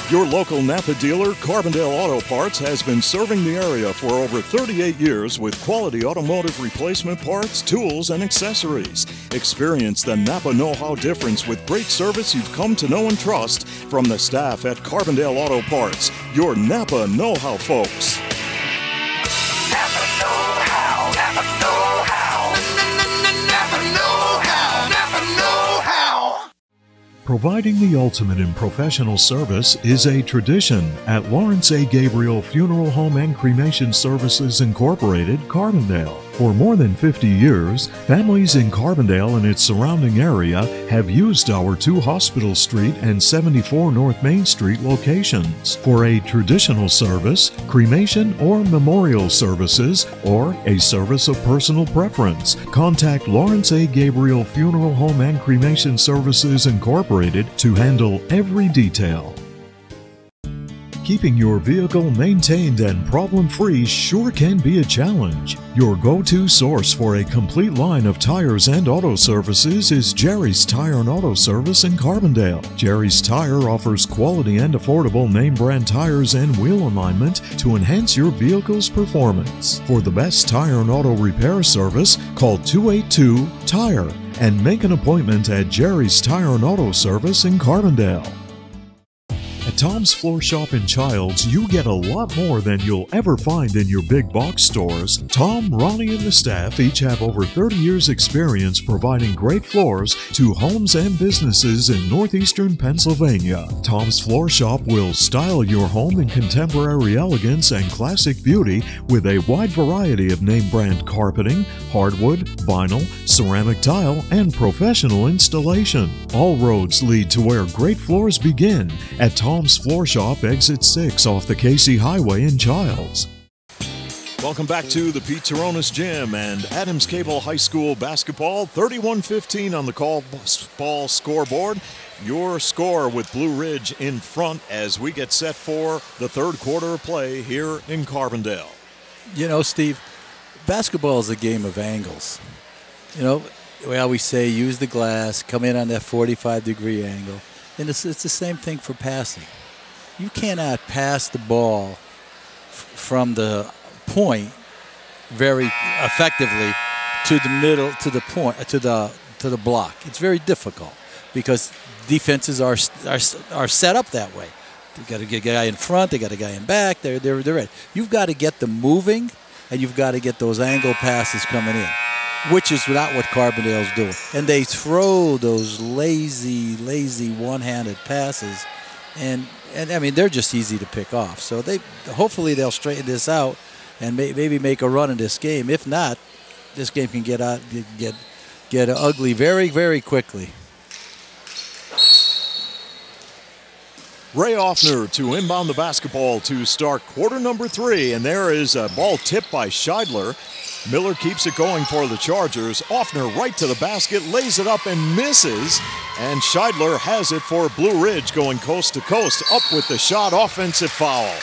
Your local Napa dealer, Carbondale Auto Parts, has been serving the area for over 38 years with quality automotive replacement parts, tools, and accessories. Experience the Napa know-how difference with great service you've come to know and trust from the staff at Carbondale Auto Parts. Your Napa know-how folks. Napa know-how, Napa know-how, Napa know-how, Napa know-how. Providing the ultimate in professional service is a tradition at Lawrence A. Gabriel Funeral Home and Cremation Services Incorporated, Carbondale. For more than 50 years, families in Carbondale and its surrounding area have used our 2 Hospital Street and 74 North Main Street locations for a traditional service, cremation or memorial services, or a service of personal preference. Contact Lawrence A. Gabriel Funeral Home and Cremation Services Incorporated to handle every detail. Keeping your vehicle maintained and problem-free sure can be a challenge. Your go-to source for a complete line of tires and auto services is Jerry's Tire and Auto Service in Carbondale. Jerry's Tire offers quality and affordable name-brand tires and wheel alignment to enhance your vehicle's performance. For the best tire and auto repair service, call 282-TIRE and make an appointment at Jerry's Tire and Auto Service in Carbondale. At Tom's Floor Shop in Childs, you get a lot more than you'll ever find in your big box stores. Tom, Ronnie, and the staff each have over 30 years' experience providing great floors to homes and businesses in northeastern Pennsylvania. Tom's Floor Shop will style your home in contemporary elegance and classic beauty with a wide variety of name-brand carpeting, hardwood, vinyl, ceramic tile, and professional installation. All roads lead to where great floors begin at Tom's Floor Shop, exit 6 off the Casey Highway in Childs. Welcome back to the Pete Taronis Gym and Adams Cable High School Basketball. 31-15 on the Call Ball scoreboard. Your score with Blue Ridge in front as we get set for the third quarter of play here in Carbondale. You know, Steve, basketball is a game of angles. You know, we always say use the glass, come in on that 45-degree angle. And it's the same thing for passing. You cannot pass the ball from the point very effectively to the middle, to the point, to the block. It's very difficult because defenses are set up that way. They got to get a guy in front, they got a guy in back. They're ready. You've got to get them moving, and you've got to get those angle passes coming in. which is not what Carbondale's doing. And they throw those lazy one-handed passes, and I mean, they're just easy to pick off. So hopefully they'll straighten this out and maybe make a run in this game. If not, this game can get ugly very, very quickly. Ray Offner to inbound the basketball to start quarter number 3, and there is a ball tipped by Scheidler. Miller keeps it going for the Chargers. Offner right to the basket, lays it up and misses, and Scheidler has it for Blue Ridge going coast to coast. Up with the shot, offensive foul.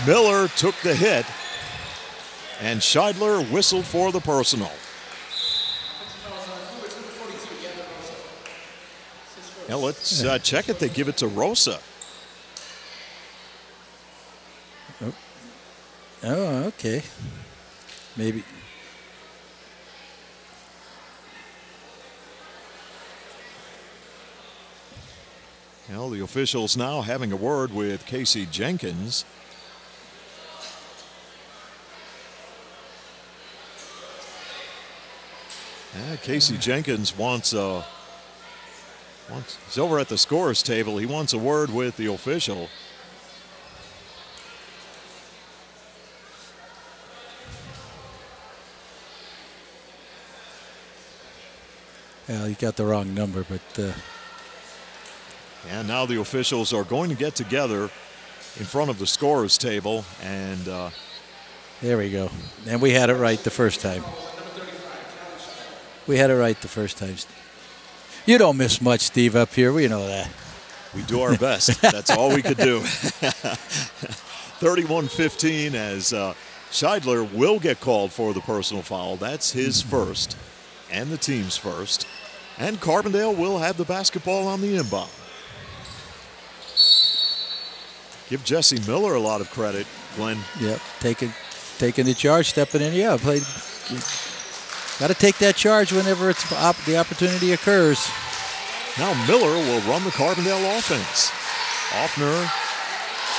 Miller took the hit, and Scheidler whistled for the personal. Now let's check it. They give it to Rosa. Oh, okay. Maybe. Well, the officials now having a word with Casey Jenkins. Casey Jenkins wants he's over at the scorer's table. He wants a word with the official. Well, he got the wrong number, but. And now the officials are going to get together in front of the scorer's table, and. There we go. And we had it right the first time. We had it right the first time. You don't miss much, Steve, up here. We know that. We do our best. That's all we could do. 31-15 as Scheidler will get called for the personal foul. That's his first and the team's first. And Carbondale will have the basketball on the inbound. Give Jesse Miller a lot of credit, Glenn. Yep, taking the charge, stepping in. Yeah, got to take that charge whenever the opportunity occurs. Now Miller will run the Carbondale offense. Offner,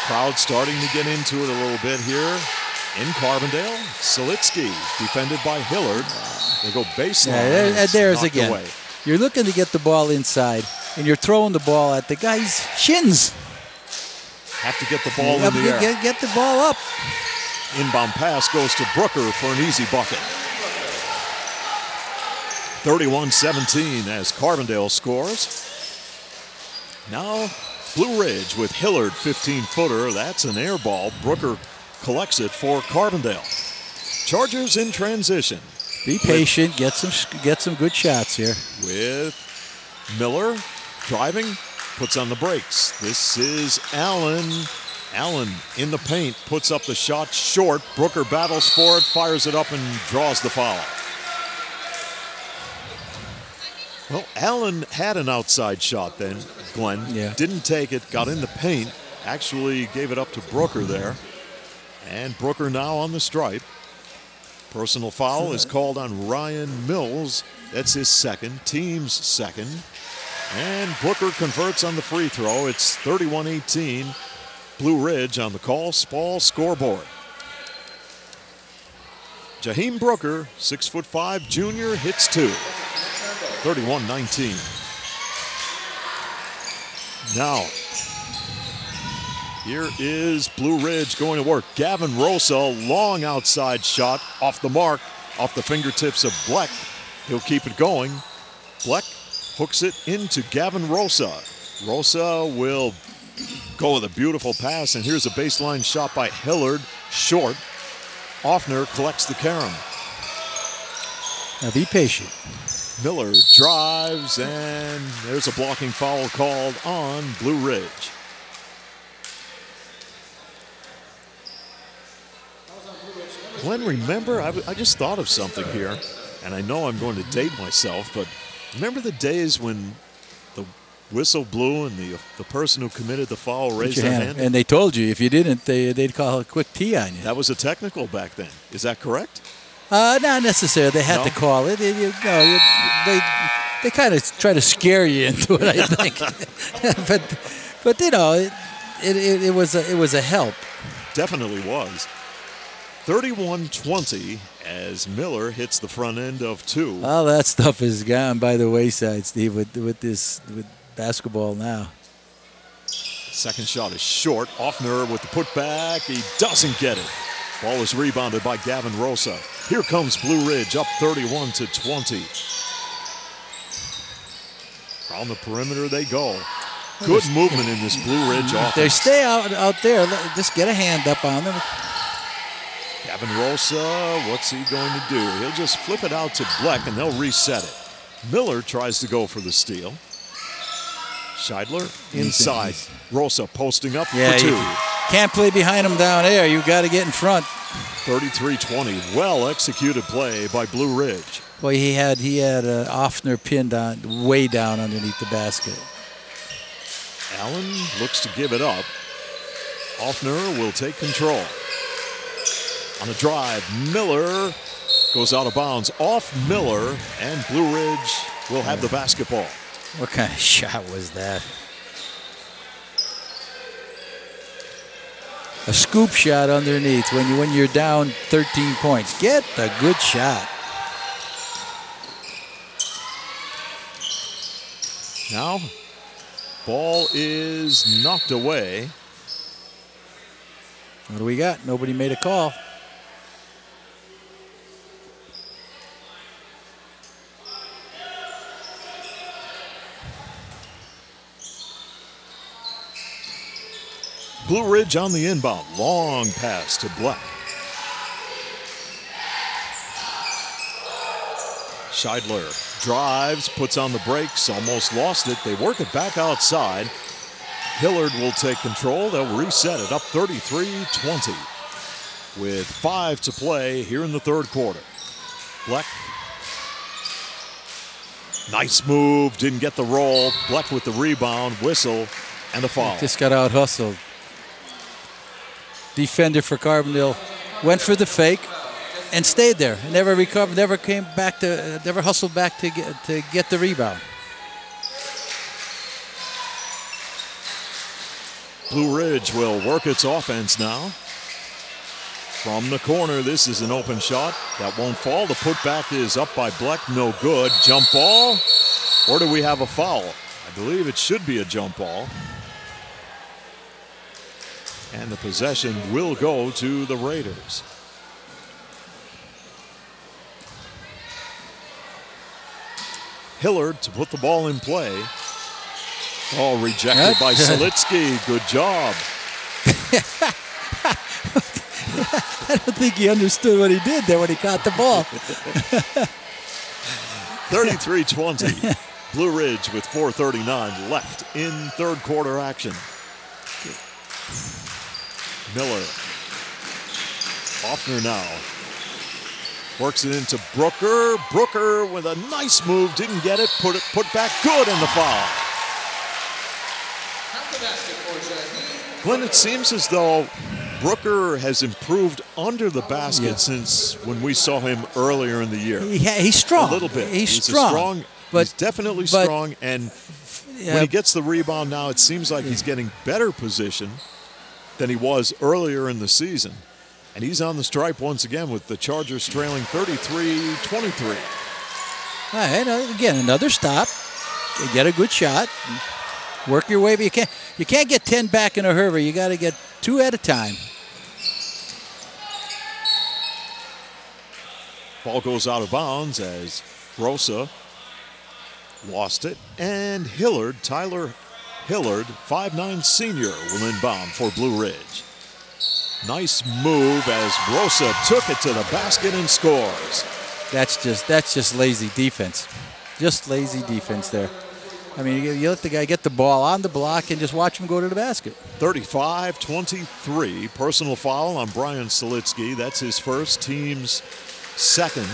crowd starting to get into it a little bit here in Carbondale. Selitsky defended by Hillard. They go baseline. Yeah, there's again. Away. You're looking to get the ball inside, and you're throwing the ball at the guy's shins. Have to get the ball in the air. Get the ball up. Inbound pass goes to Brooker for an easy bucket. 31-17 as Carbondale scores. Now Blue Ridge with Hillard, 15-footer. That's an air ball. Brooker collects it for Carbondale. Chargers in transition. Be patient. Get some good shots here. With Miller driving, puts on the brakes. This is Allen. Allen in the paint, puts up the shot short. Brooker battles for it, fires it up, and draws the foul. Well, Allen had an outside shot then, Glenn. Yeah. Didn't take it, got in the paint, actually gave it up to Brooker there. And Brooker now on the stripe. Personal foul is called on Ryan Mills. That's his second, team's second. And Brooker converts on the free throw. It's 31-18. Blue Ridge on the call, Spall scoreboard. Jaheim Brooker, 6'5" junior, hits 2. 31-19. Now, here is Blue Ridge going to work. Gavin Rosa, long outside shot, off the mark, off the fingertips of Bleck. He'll keep it going. Bleck hooks it into Gavin Rosa. Rosa will go with a beautiful pass, and here's a baseline shot by Hillard, short. Offner collects the carom. Now be patient. Miller drives, and there's a blocking foul called on Blue Ridge. Glenn, remember, I just thought of something here, and I know I'm going to date myself, but remember the days when the whistle blew and the person who committed the foul raised their hand? And they told you if you didn't, they'd call a quick tee on you. That was a technical back then. Is that correct? Not necessarily. They had to call it. They kind of try to scare you into it, I think. but you know, it was a help. Definitely was. 31-20 as Miller hits the front end of 2. All that stuff is gone by the wayside, Steve, with basketball now. Second shot is short. Offner with the putback. He doesn't get it. Ball is rebounded by Gavin Rosa. Here comes Blue Ridge up 31-20. On the perimeter they go. Good movement in this Blue Ridge offense. They stay out there. Just get a hand up on them. Gavin Rosa, what's he going to do? He'll just flip it out to Bleck and they'll reset it. Miller tries to go for the steal. Scheidler inside. Rosa posting up for 2. You can't play behind him down there. You got to get in front. 33-20. Well executed play by Blue Ridge. Well, he had Offner pinned on way down underneath the basket. Allen looks to give it up. Offner will take control. On a drive, Miller goes out of bounds off Miller, and Blue Ridge will have the basketball. What kind of shot was that? A scoop shot underneath when you're down 13 points. Get the good shot. Now, ball is knocked away. What do we got? Nobody made a call. Blue Ridge on the inbound. Long pass to Bleck. Scheidler drives, puts on the brakes, almost lost it. They work it back outside. Hillard will take control. They'll reset it up 33-20 with 5 to play here in the third quarter. Bleck. Nice move, didn't get the roll. Bleck with the rebound, whistle, and the foul. Just got out hustled. Defender for Carbondale went for the fake and stayed there. Never recovered, never came back to, never hustled back to get the rebound. Blue Ridge will work its offense now. From the corner, this is an open shot. That won't fall. The putback is up by Bleck, no good. Jump ball, or do we have a foul? I believe it should be a jump ball. And the possession will go to the Raiders. Hillard to put the ball in play. Oh, rejected by Selitsky. Good job. I don't think he understood what he did there when he caught the ball. 33-20. Blue Ridge with 4:39 left in third quarter action. Miller. Offner now. Works it into Brooker. Brooker with a nice move. Didn't get it. Put back good in the foul. Glenn, it seems as though Brooker has improved under the basket since when we saw him earlier in the year. He's strong. A little bit. He's strong. He's definitely strong. And when he gets the rebound now, it seems like he's getting better position than he was earlier in the season. And he's on the stripe once again with the Chargers trailing 33-23. All right, again, another stop. Get a good shot. Work your way, but you can't get 10 back in a hurry. You got to get 2 at a time. Ball goes out of bounds as Rosa lost it. And Hillard, Tyler Hillard, 5'9" senior, will inbound for Blue Ridge. Nice move as Rosa took it to the basket and scores. That's just lazy defense. Just lazy defense there. I mean, you let the guy get the ball on the block and just watch him go to the basket. 35-23, personal foul on Brian Selitsky. That's his first, team's second.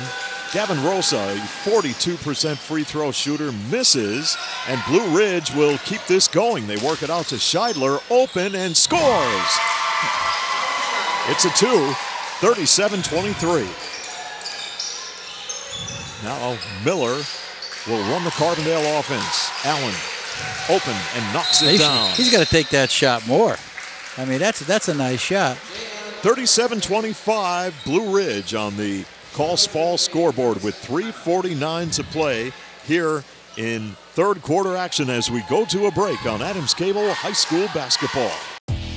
Gavin Rosa, a 42% free throw shooter, misses, and Blue Ridge will keep this going. They work it out to Scheidler, open, and scores. It's a 2, 37-23. Now Miller will run the Carbondale offense. Allen, open, and knocks it down. He's got to take that shot more. I mean, that's a nice shot. 37-25 Blue Ridge on the Call Spall scoreboard with 3:49 to play here in third quarter action as we go to a break on Adams Cable High School basketball.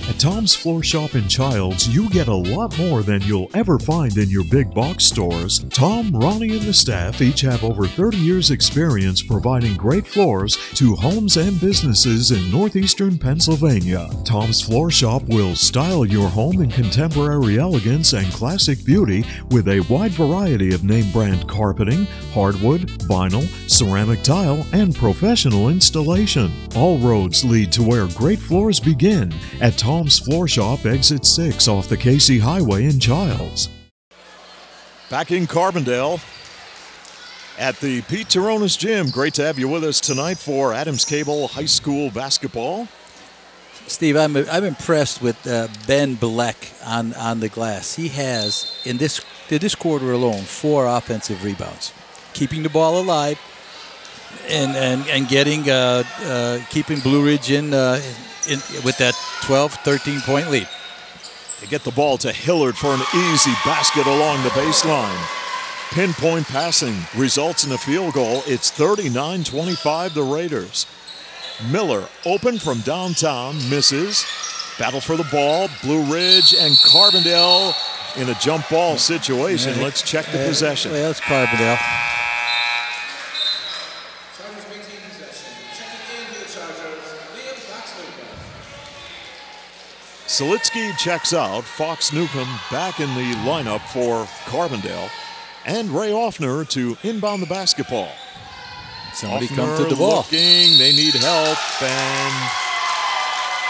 At Tom's Floor Shop in Childs, you get a lot more than you'll ever find in your big box stores. Tom, Ronnie, and the staff each have over 30 years' experience providing great floors to homes and businesses in northeastern Pennsylvania. Tom's Floor Shop will style your home in contemporary elegance and classic beauty with a wide variety of name brand carpeting, hardwood, vinyl, ceramic tile, and professional installation. All roads lead to where great floors begin at Tom's Floor Shop, exit 6 off the Casey Highway in Childs. Back in Carbondale at the Pete Turonis Gym. Great to have you with us tonight for Adams Cable High School basketball. Steve, I'm impressed with Ben Bleck on the glass. He has, in this quarter alone, 4 offensive rebounds, keeping the ball alive and getting keeping Blue Ridge in with that 12-13 point lead. They get the ball to Hillard for an easy basket along the baseline. Pinpoint passing results in a field goal. It's 39-25 the Raiders. Miller open from downtown, misses. Battle for the ball. Blue Ridge and Carbondale in a jump ball situation. Let's check the possession. Well, it's Carbondale. Chargers maintain possession. Checking in for the Chargers, Liam Fox-Newcomb. Selitsky checks out. Fox Newcomb back in the lineup for Carbondale. And Ray Offner to inbound the basketball. Somebody Offner come to the ball. Looking, they need help, and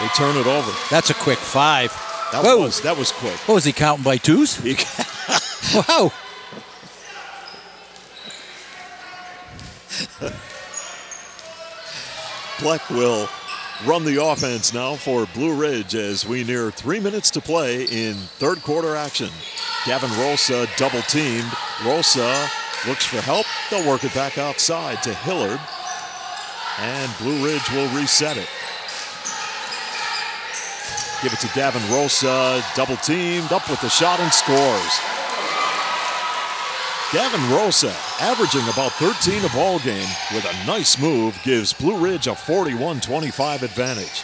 they turn it over. That's a quick 5. That was quick. What was he counting by twos? Wow. Bleck will run the offense now for Blue Ridge as we near 3 minutes to play in third quarter action. Gavin Rosa double teamed. Rosa looks for help. They'll work it back outside to Hillard. And Blue Ridge will reset it. Give it to Gavin Rosa, double teamed, up with the shot and scores. Gavin Rosa, averaging about 13 a ball game with a nice move, gives Blue Ridge a 41-25 advantage.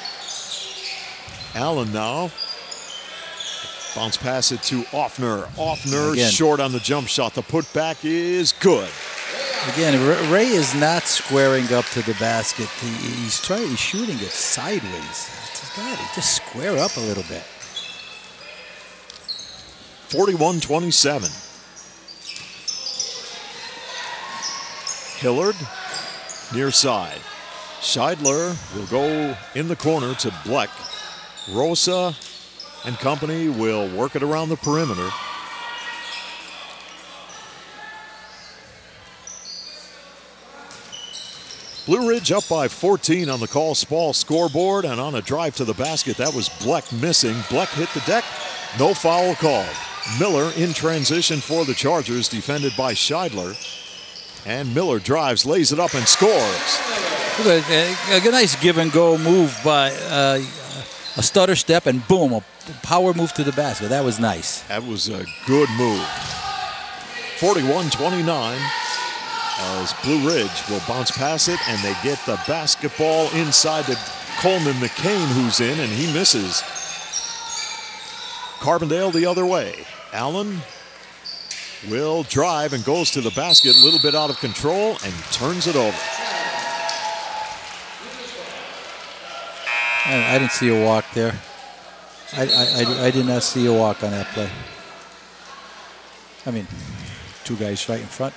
Allen now. Bounce pass it to Offner. Offner Again. Short on the jump shot. The putback is good. Again, Ray is not squaring up to the basket. He's shooting it sideways. Just square up a little bit. 41-27. Hillard, near side. Scheidler will go in the corner to Bleck. Rosa and company will work it around the perimeter. Blue Ridge up by 14 on the Call Spall scoreboard, and on a drive to the basket, that was Bleck missing. Bleck hit the deck, no foul called. Miller in transition for the Chargers, defended by Scheidler. And Miller drives, lays it up, and scores. A nice give-and-go move by a stutter step, and boom, a power move to the basket. That was nice. That was a good move. 41-29 as Blue Ridge will bounce past it, and they get the basketball inside to Coleman McCain, who's in, and he misses. Carbondale the other way. Allen will drive and goes to the basket, a little bit out of control, and turns it over. I didn't see a walk there. I did not see a walk on that play. I mean, 2 guys right in front.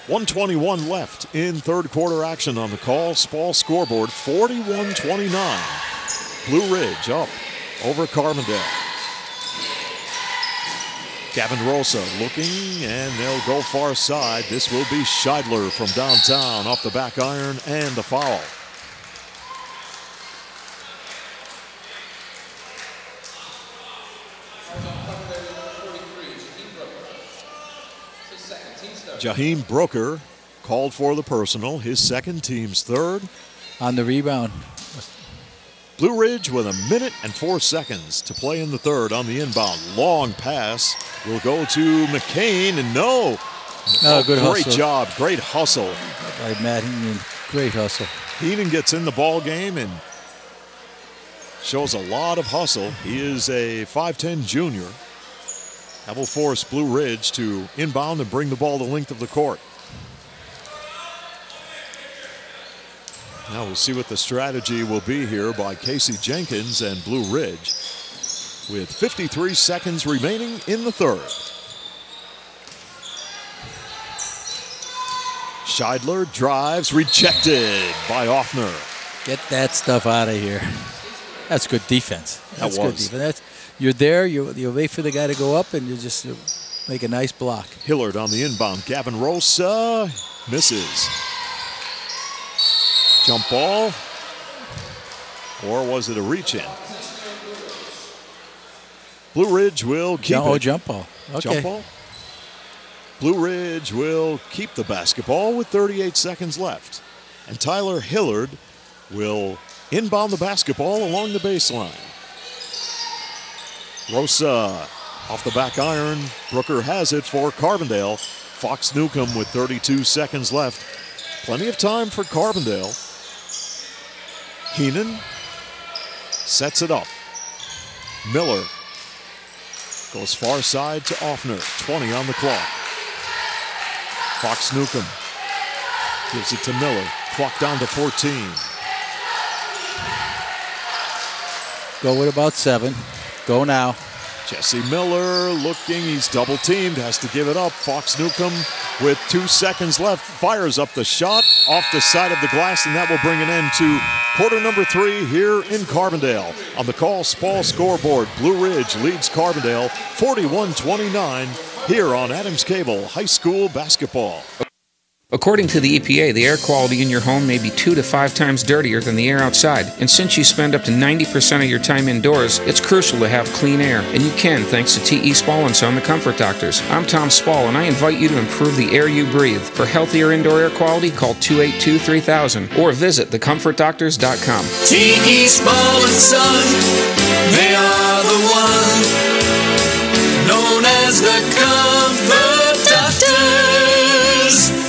1:21 left in third quarter action on the Call Spall scoreboard. 41-29. Blue Ridge up over Carbondale. Gavin Rosa looking, and they'll go far side. This will be Scheidler from downtown off the back iron, and the foul. Jaheim Brooker called for the personal, his second, team's third. On the rebound. Blue Ridge with 1 minute and 4 seconds to play in the third on the inbound. Long pass will go to McCain, and no. Oh, good great hustle. job, great hustle. By Matt Heenan, great hustle. Heenan gets in the ball game and shows a lot of hustle. He is a 5'10 junior. That will force Blue Ridge to inbound and bring the ball the length of the court. Now we'll see what the strategy will be here by Casey Jenkins and Blue Ridge with 53 seconds remaining in the third. Scheidler drives, rejected by Offner. Get that stuff out of here. That's good defense. That's good was. defense. You're there, you wait for the guy to go up, and you just make a nice block. Hillard on the inbound. Gavin Rosa misses. Jump ball. Or was it a reach-in? Blue Ridge will keep it. Jump ball. Okay. Jump ball. Blue Ridge will keep the basketball with 38 seconds left. And Tyler Hillard will inbound the basketball along the baseline. Rosa off the back iron. Brooker has it for Carbondale. Fox Newcomb with 32 seconds left. Plenty of time for Carbondale. Heenan sets it up. Miller goes far side to Offner. 20 on the clock. Fox Newcomb gives it to Miller. Clock down to 14. Go with about 7. Go now. Jesse Miller looking, he's double teamed, has to give it up. Fox Newcomb with 2 seconds left, fires up the shot off the side of the glass, and that will bring an end to quarter number 3 here in Carbondale. On the Call Spall scoreboard, Blue Ridge leads Carbondale 41-29 here on Adams Cable High School Basketball. According to the EPA, the air quality in your home may be 2 to 5 times dirtier than the air outside. And since you spend up to 90% of your time indoors, it's crucial to have clean air. And you can thanks to T.E. Spall & Son, the Comfort Doctors. I'm Tom Spall, and I invite you to improve the air you breathe. For healthier indoor air quality, call 282-3000 or visit thecomfortdoctors.com. T.E. Spall & Son, they are the one known as the Comfort Doctors.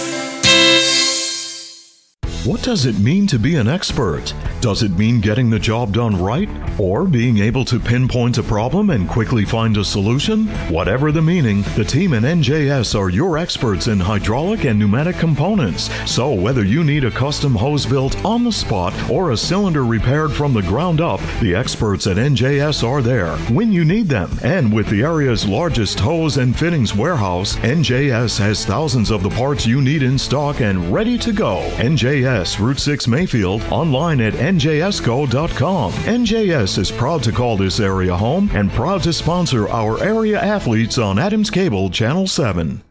What does it mean to be an expert? Does it mean getting the job done right? Or being able to pinpoint a problem and quickly find a solution? Whatever the meaning, the team at NJS are your experts in hydraulic and pneumatic components. So whether you need a custom hose built on the spot or a cylinder repaired from the ground up, the experts at NJS are there when you need them. And with the area's largest hose and fittings warehouse, NJS has thousands of the parts you need in stock and ready to go. NJS, Route 6 Mayfield, online at njsco.com. NJS is proud to call this area home and proud to sponsor our area athletes on Adams Cable Channel 7.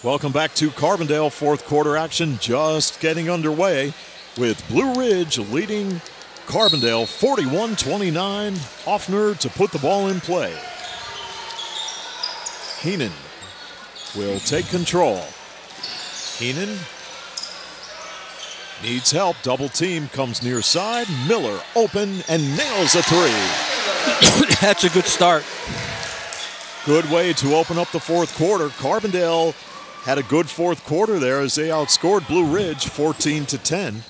Welcome back to Carbondale. Fourth quarter action just getting underway with Blue Ridge leading Carbondale 41-29. Offner to put the ball in play. Heenan will take control. Heenan needs help. Double team comes near side. Miller open and nails a 3. That's a good start. Good way to open up the fourth quarter. Carbondale had a good fourth quarter there as they outscored Blue Ridge 14-10.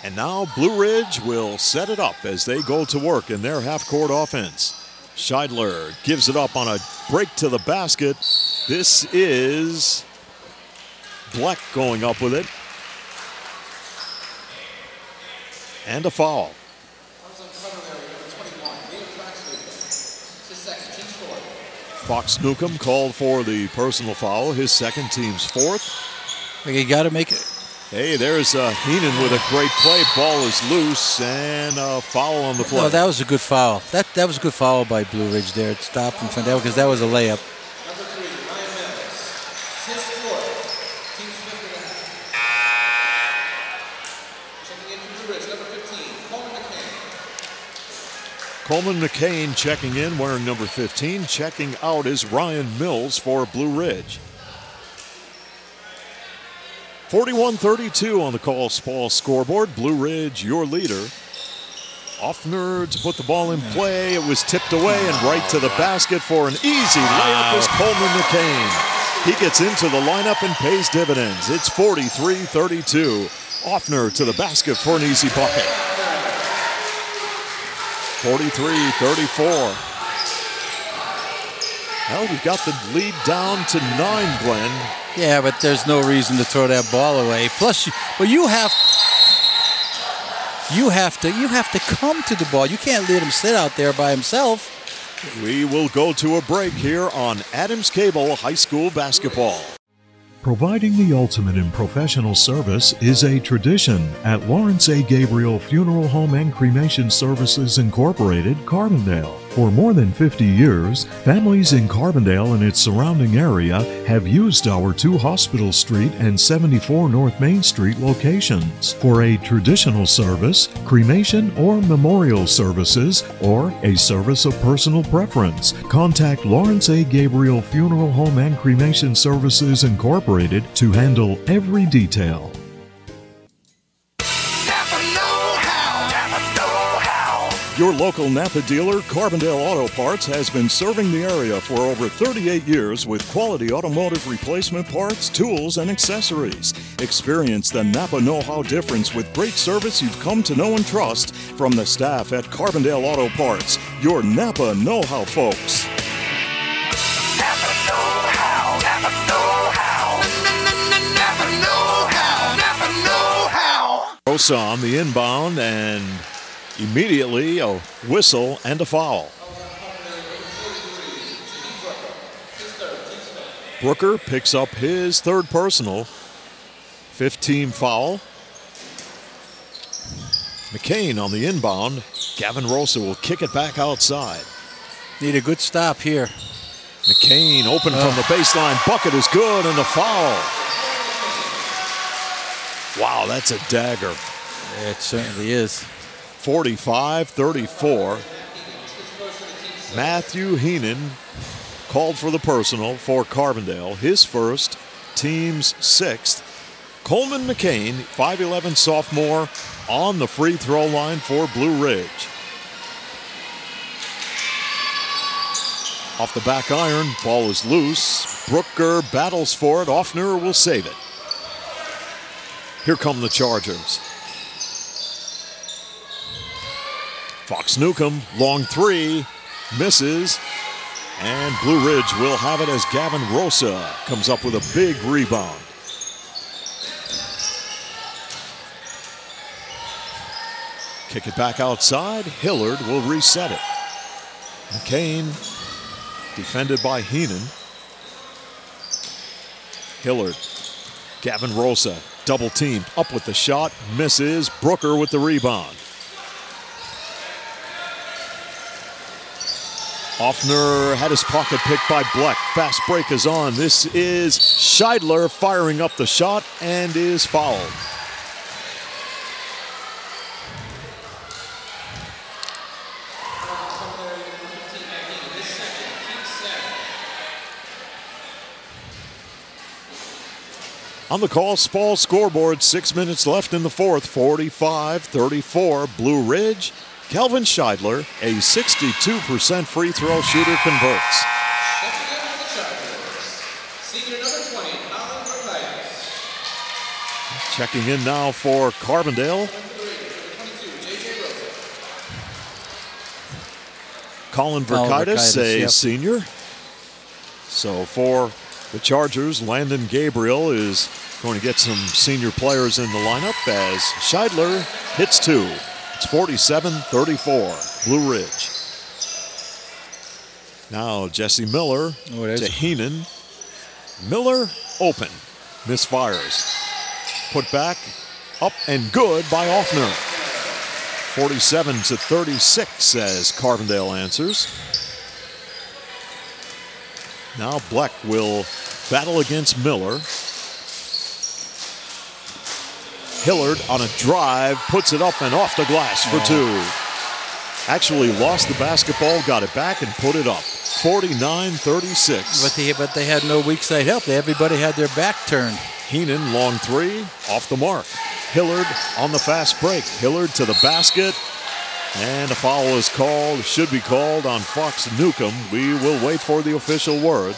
And now Blue Ridge will set it up as they go to work in their half-court offense. Scheidler gives it up on a break to the basket. This is Bleck going up with it. And a foul. Fox Newcomb called for the personal foul, his second, team's fourth. You got to make it. Hey, there's Heenan with a great play. Ball is loose and a foul on the play. Oh, that was a good foul. That was a good foul by Blue Ridge there. It stopped in front of that because that was a layup. Number 3, Ryan Mills. His fourth. Team's fifth and a half. Checking in from Blue Ridge, number 15, Coleman McCain. Coleman McCain checking in, wearing number 15. Checking out is Ryan Mills for Blue Ridge. 41-32 on the Call Spall scoreboard. Blue Ridge, your leader. Offner to put the ball in play. It was tipped away and right to the basket for an easy layup is Coleman McCain. He gets into the lineup and pays dividends. It's 43-32. Offner to the basket for an easy bucket. 43-34. Well, you've got the lead down to 9, Glenn. Yeah, but there's no reason to throw that ball away. Plus, you have to come to the ball. You can't let him sit out there by himself. We will go to a break here on Adams Cable High School Basketball. Providing the ultimate in professional service is a tradition at Lawrence A. Gabriel Funeral Home and Cremation Services Incorporated, Carbondale. For more than 50 years, families in Carbondale and its surrounding area have used our 2 Hospital Street and 74 North Main Street locations for a traditional service, cremation or memorial services, or a service of personal preference. Contact Lawrence A. Gabriel Funeral Home and Cremation Services Incorporated to handle every detail. Your local Napa dealer, Carbondale Auto Parts, has been serving the area for over 38 years with quality automotive replacement parts, tools, and accessories. Experience the Napa know-how difference with great service you've come to know and trust from the staff at Carbondale Auto Parts. Your Napa know-how folks. Napa know-how. Napa know-how. Napa know-how. Napa know-how. Rosa on the inbound and immediately a whistle and a foul. Brooker picks up his 3rd personal, 5th-team foul. McCain on the inbound. Gavin Rosa will kick it back outside. Need a good stop here. McCain open from the baseline. Bucket is good and the foul. Wow, that's a dagger. It certainly is. 45-34. Matthew Heenan called for the personal for Carbondale. His first, team's 6th. Coleman McCain, 5'11" sophomore, on the free throw line for Blue Ridge. Off the back iron, ball is loose. Brooker battles for it. Offner will save it. Here come the Chargers. Fox Newcomb, long 3, misses, and Blue Ridge will have it as Gavin Rosa comes up with a big rebound. Kick it back outside. Hillard will reset it. McCain defended by Heenan. Hillard, Gavin Rosa, double teamed, up with the shot, misses. Brooker with the rebound. Offner had his pocket picked by Bleck. Fast break is on. This is Scheidler firing up the shot and is fouled. On the call, Spall scoreboard, 6 minutes left in the 4th, 45-34, Blue Ridge. Kelvin Scheidler, a 62% free throw shooter, converts. Checking in now for Carbondale. Colin Verkaitis, a senior. So for the Chargers, Landon Gabriel is going to get some senior players in the lineup as Scheidler hits 2. It's 47-34, Blue Ridge. Now Jesse Miller to Heenan. Miller open, misfires. Put back, up and good by Offner. 47-36 as Carbondale answers. Now Bleck will battle against Miller. Hillard on a drive, puts it up and off the glass for 2. Actually lost the basketball, got it back and put it up. 49-36. But they had no weak side help. Everybody had their back turned. Heenan, long 3, off the mark. Hillard on the fast break. Hillard to the basket. And a foul is called, should be called on Fox Newcomb. We will wait for the official word.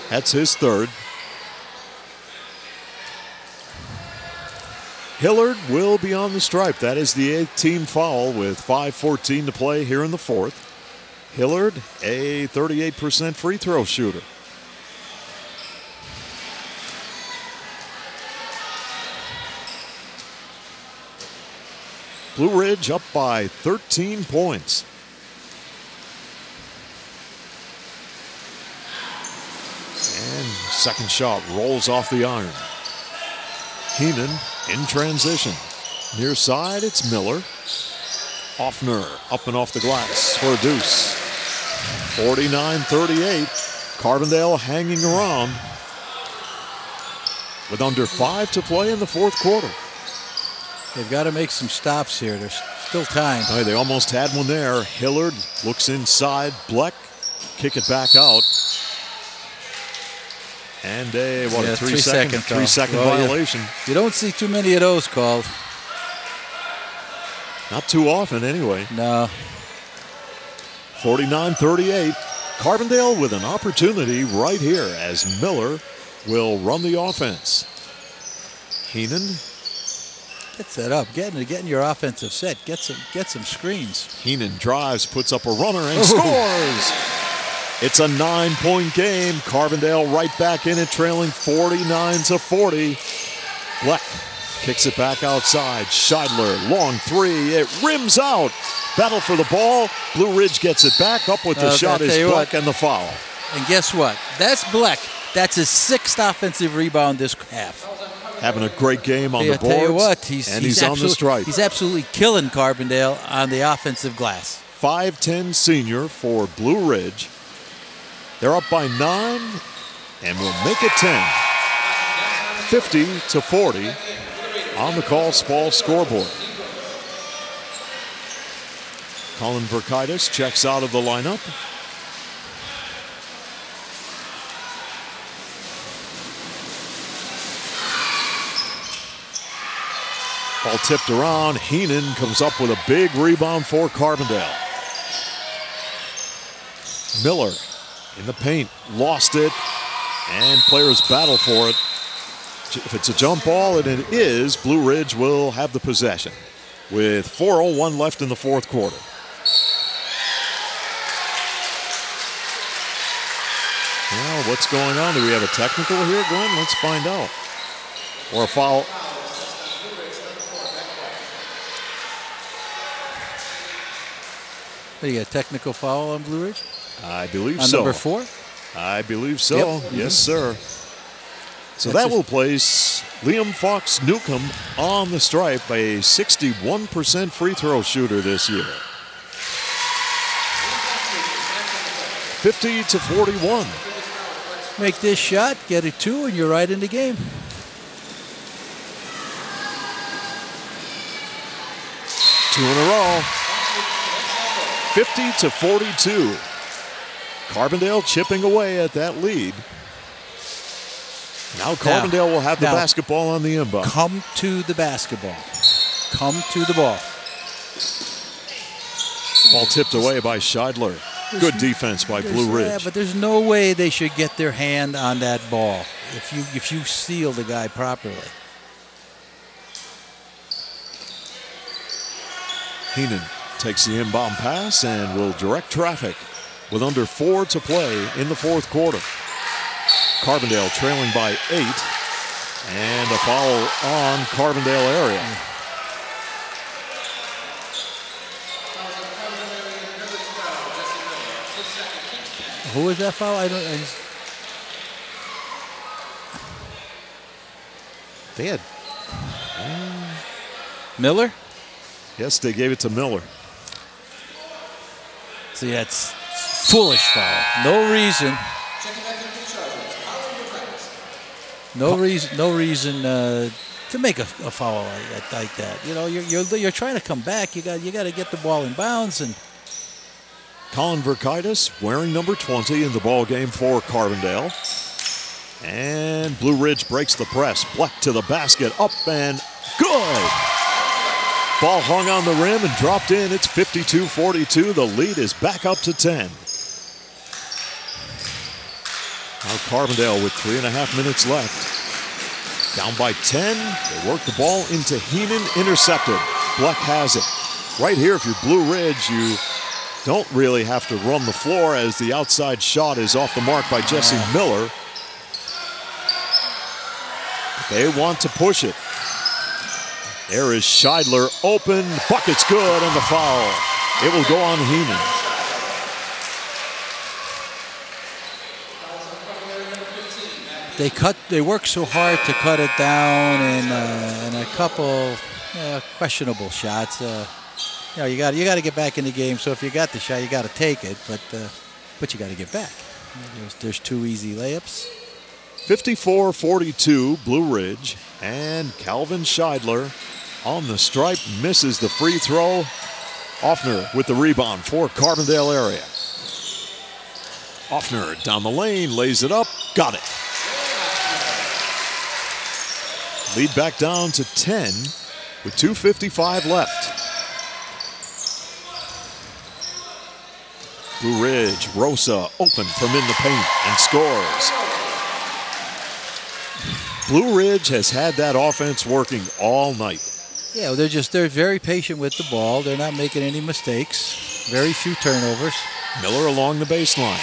That's his third. Hillard will be on the stripe. That is the 8th team foul with 5:14 to play here in the fourth. Hillard, a 38% free throw shooter. Blue Ridge up by 13 points. And second shot rolls off the iron. Heenan in transition. Near side, it's Miller. Offner up and off the glass for a deuce. 49-38. Carbondale hanging around with under 5 to play in the fourth quarter. They've got to make some stops here. There's still time. Oh, they almost had one there. Hillard looks inside. Bleck kick it back out. And a 3-second violation. You don't see too many of those called. Not too often anyway. No. 49-38. Carbondale with an opportunity right here as Miller will run the offense. Heenan. Get set up. Getting your offensive set. Get some screens. Heenan drives, puts up a runner, and scores. It's a 9-point game. Carbondale right back in it, trailing 49-40. Bleck kicks it back outside. Scheidler, long three. It rims out. Battle for the ball. Blue Ridge gets it back. Up with the shot is Bleck and the foul. And guess what? That's Bleck. That's his 6th offensive rebound this half. Having a great game on the boards. Tell you what, he's on the stripe. He's absolutely killing Carbondale on the offensive glass. 5'10" senior for Blue Ridge. They're up by 9 and will make it 10. 50-40 on the Call Spall scoreboard. Colin Verkaitis checks out of the lineup. Ball tipped around. Heenan comes up with a big rebound for Carbondale. Miller in the paint, lost it, and players battle for it. If it's a jump ball, and it is, Blue Ridge will have the possession with 4:01 left in the fourth quarter. Well, what's going on? Do we have a technical here, Glenn? Let's find out. Or a foul. You got a technical foul on Blue Ridge? I believe on so. Number 4? I believe so. Yep. Yes, sir. So that will place Liam Fox Newcomb on the stripe, a 61% free throw shooter this year. 50-41. Make this shot, get it 2, and you're right in the game. Two in a row. 50-42. Carbondale chipping away at that lead. Now Carbondale will have the basketball on the inbound. Come to the basketball. Come to the ball. Ball tipped away by Scheidler. Good defense by Blue Ridge. Yeah, but there's no way they should get their hand on that ball if you seal the guy properly. Heenan takes the inbound pass and will direct traffic with under 4 to play in the fourth quarter. Carbondale trailing by 8, and a foul on Carbondale area. Who is that foul? They had Miller? Yes, they gave it to Miller. See, that's foolish foul. No reason. No reason to make a foul like that. You know, you're trying to come back. You got to get the ball in bounds. And Colin Verkaitis wearing number 20 in the ball game for Carbondale. And Blue Ridge breaks the press. Bleck to the basket, up and good. Ball hung on the rim and dropped in. It's 52-42. The lead is back up to 10. Now Carbondale with 3.5 minutes left. Down by 10. They work the ball into Heenan, intercepted. Bleck has it. Right here, if you're Blue Ridge, you don't really have to run the floor as the outside shot is off the mark by Jesse Miller. They want to push it. There is Scheidler open. Bucket's good, and the foul. It will go on Heenan. They work so hard to cut it down, and a couple questionable shots. You got to get back in the game. So if you got the shot, you got to take it, but you got to get back. There's 2 easy layups. 54-42, Blue Ridge, and Calvin Scheidler on the stripe misses the free throw. Offner with the rebound for Carbondale area. Offner down the lane, lays it up, got it. Lead back down to 10 with 2:55 left. Blue Ridge, Rosa open from in the paint and scores. Blue Ridge has had that offense working all night. Yeah, they're very patient with the ball. They're not making any mistakes. Very few turnovers. Miller along the baseline.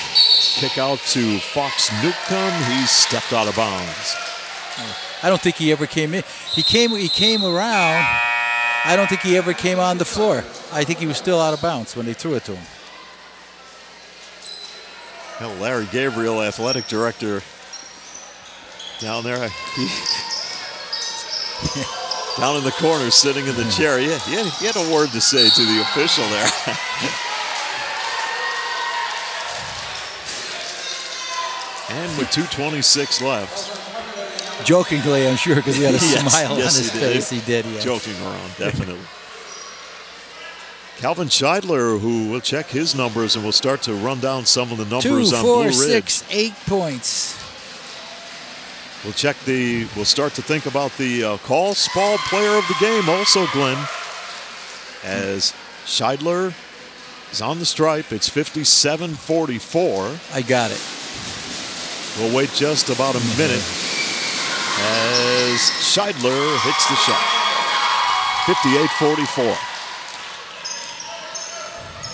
Kick out to Fox Newcomb. He's stepped out of bounds. I don't think he ever came in. He came around. I don't think he ever came on the floor. I think he was still out of bounds when they threw it to him. Well, Larry Gabriel, athletic director, down there. Down in the corner, sitting in the chair. He had a word to say to the official there. And with 2:26 left. Jokingly, I'm sure, because he had a smile on yes, his face. He did, yeah. Joking around, definitely. Calvin Scheidler, who will check his numbers, and we'll start to run down some of the numbers on Blue Ridge. 2, 4, 6, 8 points. We'll start to think about the call Spall player of the game also, Glenn. As Scheidler is on the stripe, it's 57-44. I got it. We'll wait just about a minute as Scheidler hits the shot. 58-44.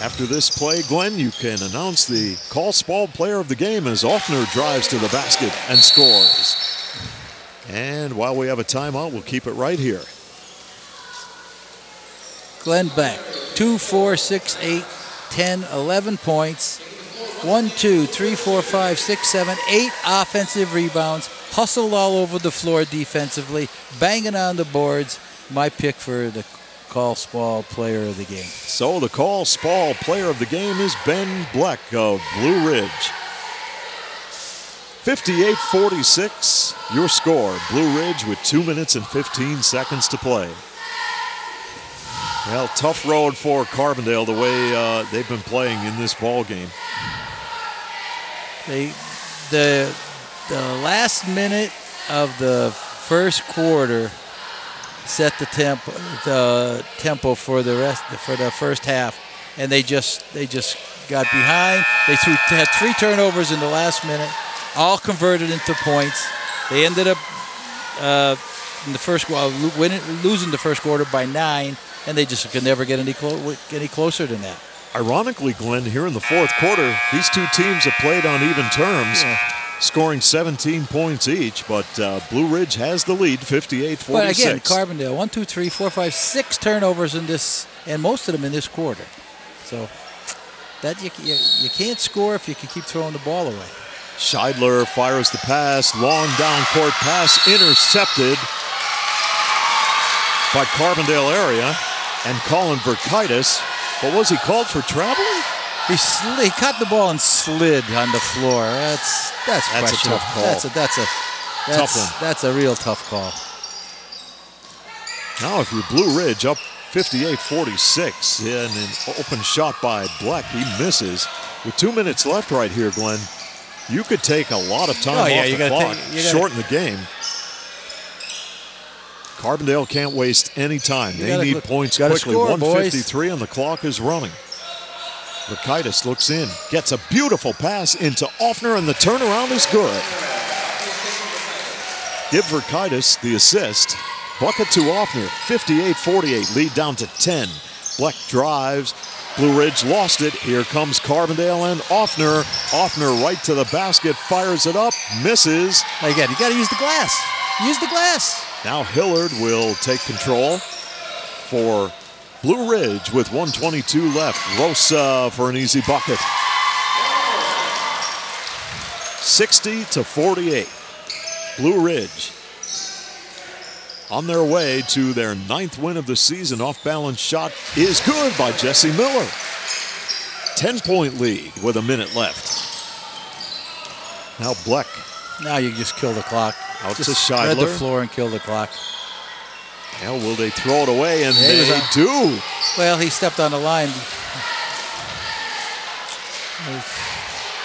After this play, Glenn, you can announce the call Spall player of the game as Offner drives to the basket and scores. And while we have a timeout, we'll keep it right here. Glenn Beck, 2, 4, 6, 8, 10, 11 points. 1, 2, 3, 4, 5, 6, 7, 8 offensive rebounds. Hustled all over the floor defensively, banging on the boards. My pick for the call Spall player of the game. So the call Spall player of the game is Ben Bleck of Blue Ridge. 58-46, your score. Blue Ridge with 2 minutes and 15 seconds to play. Well, tough road for Carbondale the way they've been playing in this ball game. The last minute of the first quarter set the tempo for the first half, and they just got behind. They had 3 turnovers in the last minute, all converted into points. They ended up in the first losing the first quarter by 9, and they just could never get any closer than that. Ironically, Glenn, here in the fourth quarter, these two teams have played on even terms, scoring 17 points each, but Blue Ridge has the lead, 58-46. But again, Carbondale, 1, 2, 3, 4, 5, 6 turnovers in this, and most of them in this quarter. So that you can't score if you can keep throwing the ball away. Scheidler fires the pass, long down court pass, intercepted by Carbondale area, and Colin Verkaitis. But was he called for traveling? He caught the ball and slid on the floor. That's questionable. A tough call. That's a real tough call. Now if you're Blue Ridge up 58-46 and an open shot by Bleck, he misses. With 2 minutes left right here, Glenn, you could take a lot of time off the clock, shorten the game. Carbondale can't waste any time. They need points gotta quickly. score, 1:53 and the clock is running. Rakaitis looks in, gets a beautiful pass into Offner, and the turnaround is good. Give Rakaitis the assist. Bucket to Offner, 58-48, lead down to 10. Bleck drives. Blue Ridge lost it. Here comes Carbondale and Offner. Offner right to the basket, fires it up, misses. Again, you got to use the glass. Use the glass. Now Hillard will take control for Blue Ridge with 1:22 left. Rosa for an easy bucket. 60-48. Blue Ridge on their way to their 9th win of the season. Off-balance shot is good by Jesse Miller. 10-point lead with a minute left. Now Bleck. Now you just kill the clock. Out just to spread the Scheidler. floor and kill the clock. Now will they throw it away? And Yeah, they do. Well, he stepped on the line.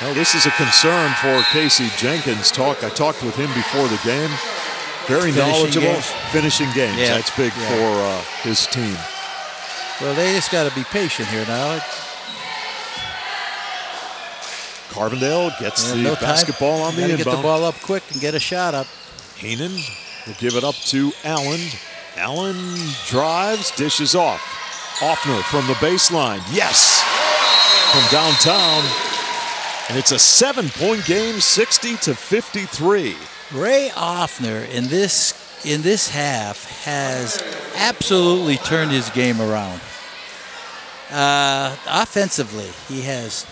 Now this is a concern for Casey Jenkins. I talked with him before the game. Very knowledgeable. Finishing games. Yeah. That's big for his team. Well, they just got to be patient here now. Carbondale gets the No time. basketball on the Gotta inbound. get the ball up quick and get a shot up. Heenan will give it up to Allen. Allen drives, dishes off. Offner from the baseline. Yes! From downtown. And it's a 7-point game, 60-53. Ray Offner in this half has absolutely turned his game around. Offensively, he has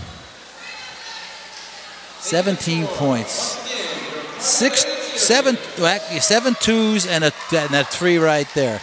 17 points, seven twos and a 3 right there.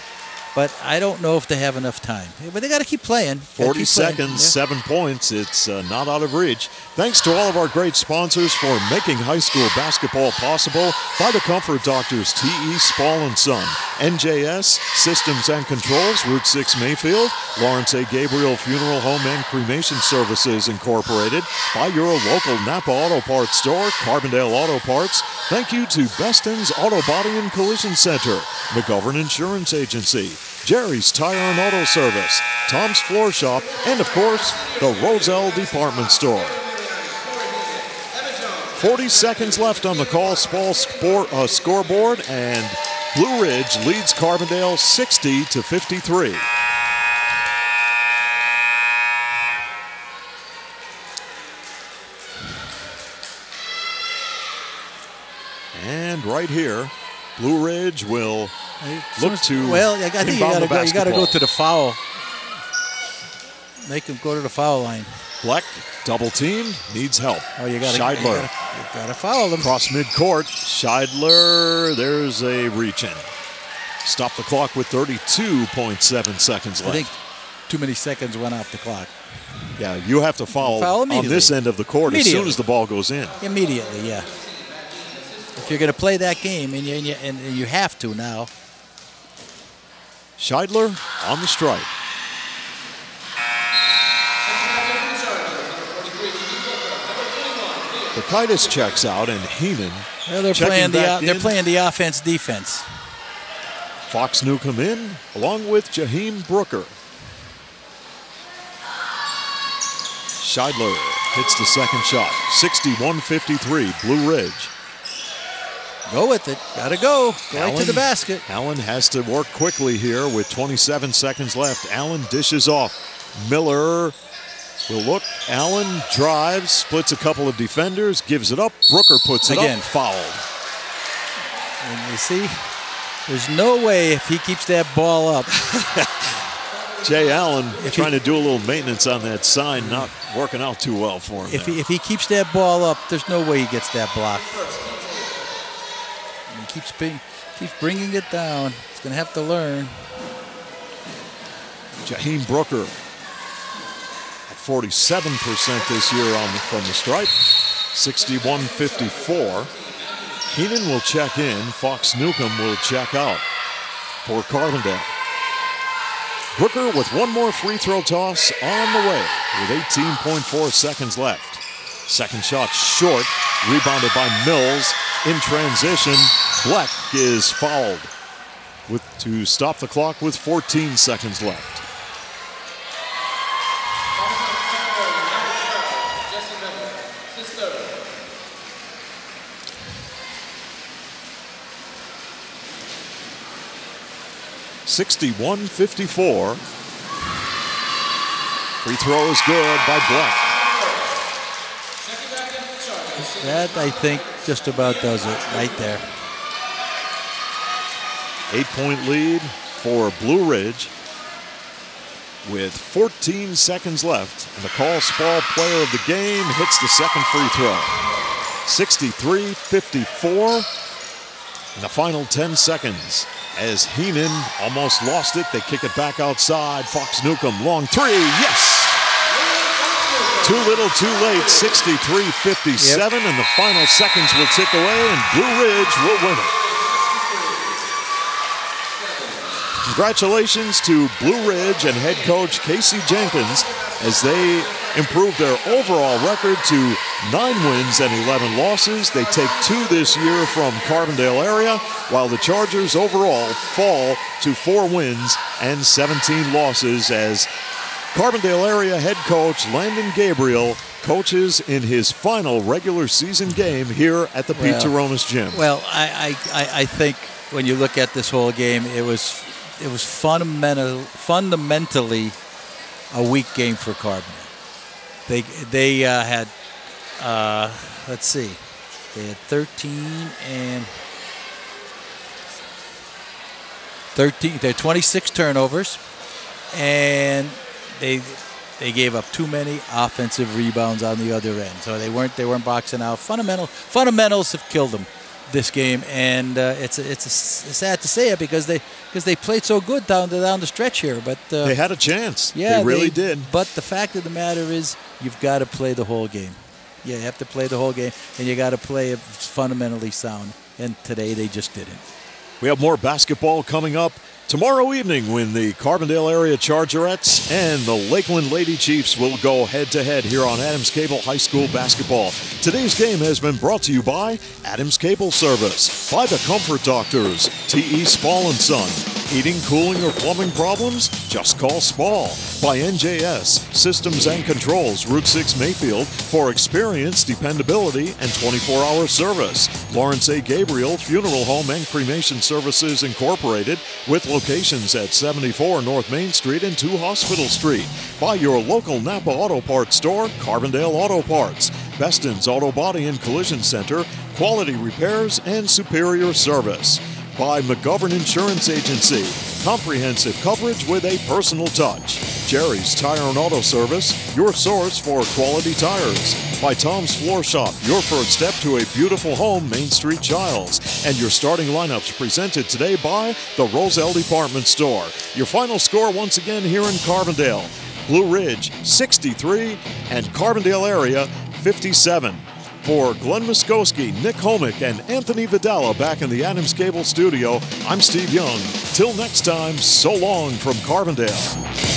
But I don't know if they have enough time. But they got to keep playing. 40 seconds, 7 points. It's not out of reach. Thanks to all of our great sponsors for making high school basketball possible. By the Comfort Doctors, T.E. Spall & Son. NJS, Systems and Controls, Route 6 Mayfield. Lawrence A. Gabriel Funeral Home and Cremation Services Incorporated. By your local Napa Auto Parts store, Carbondale Auto Parts. Thank you to Beston's Auto Body and Collision Center. McGovern Insurance Agency. Jerry's Tire and Auto Service, Tom's Floor Shop, and of course, the Roselle Department Store. 40 seconds left on the Call Spall scoreboard, and Blue Ridge leads Carbondale 60-53. And right here, Blue Ridge will look to I think you inbound the got to basketball. go to the foul. Make him go to the foul line. Bleck, double team, needs help. Oh, you got Scheidler. to foul him. Cross midcourt. Scheidler, there's a reach in. Stop the clock with 32.7 seconds left. I think too many seconds went off the clock. Yeah, you have to foul on this end of the court as soon as the ball goes in. Immediately, yeah. If you're going to play that game, and you have to now. Scheidler on the strike. Rakaitis checks out, and Heenan Well, checking back they're in. playing the offense-defense. Fox Newcomb in, along with Jaheim Brooker. Scheidler hits the second shot. 61-53, Blue Ridge. Go with it. Got to go. Go right to the basket. Allen has to work quickly here with 27 seconds left. Allen dishes off. Miller will look. Allen drives, splits a couple of defenders, gives it up. Brooker puts it up, fouled. And you see, there's no way if he keeps that ball up. Jay Allen trying to do a little maintenance on that sign, not working out too well for him. If he keeps that ball up, there's no way he gets that block. And he keeps bringing it down. He's going to have to learn. Jaheim Brooker at 47% this year from the stripe. 61-54. Heenan will check in. Fox Newcomb will check out for Carbondale. Brooker with one more free throw toss on the way with 18.4 seconds left. Second shot short, rebounded by Mills. In transition, Bleck is fouled. to stop the clock with 14 seconds left. (61-54). Free throw is good by Black. That, I think, just about does it right there. 8-point lead for Blue Ridge with 14 seconds left. And the Call Spall player of the game hits the second free throw. 63-54 in the final 10 seconds. As Heenan almost lost it, they kick it back outside. Fox Newcomb, long three, yes! Too little, too late, 63-57, Yep. and the final seconds will tick away, and Blue Ridge will win it. Congratulations to Blue Ridge and head coach Casey Jenkins as they improve their overall record to 9 wins and 11 losses. They take 2 this year from Carbondale area, while the Chargers overall fall to 4 wins and 17 losses as Carbondale area head coach Landon Gabriel coaches in his final regular season game here at the Pete Taronis Gym. Well, I think when you look at this whole game, it was fundamentally a weak game for Carbondale. They had let's see, they had 26 turnovers, and they gave up too many offensive rebounds on the other end. So they weren't boxing out. Fundamentals have killed them this game, and it's sad to say it because they played so good down the stretch here. But they had a chance. Yeah, they really did. But the fact of the matter is, you've got to play the whole game. Yeah, you have to play the whole game, and you got to play it fundamentally sound. And today they just didn't. We have more basketball coming up tomorrow evening when the Carbondale area Chargerettes and the Lakeland Lady Chiefs will go head-to-head here on Adams Cable High School basketball. Today's game has been brought to you by Adams Cable Service, by the Comfort Doctors, T.E. Spall & Son. Heating, cooling, or plumbing problems? Just call Spall. By NJS Systems and Controls, Route 6 Mayfield, for experience, dependability, and 24-hour service. Lawrence A. Gabriel Funeral Home and Cremation Services Incorporated, with locations at 74 North Main Street and 2 Hospital Street. By your local Napa Auto Parts store, Carbondale Auto Parts. Beston's Auto Body and Collision Center, quality repairs and superior service. By McGovern Insurance Agency, comprehensive coverage with a personal touch. Jerry's Tire and Auto Service, your source for quality tires. By Tom's Floor Shop, your first step to a beautiful home, Main Street, Giles. And your starting lineups presented today by the Roselle Department Store. Your final score once again here in Carbondale. Blue Ridge 63 and Carbondale area 57. For Glenn Muskowski, Nick Homick, and Anthony Vidala back in the Adams Cable studio, I'm Steve Young. Till next time, so long from Carbondale.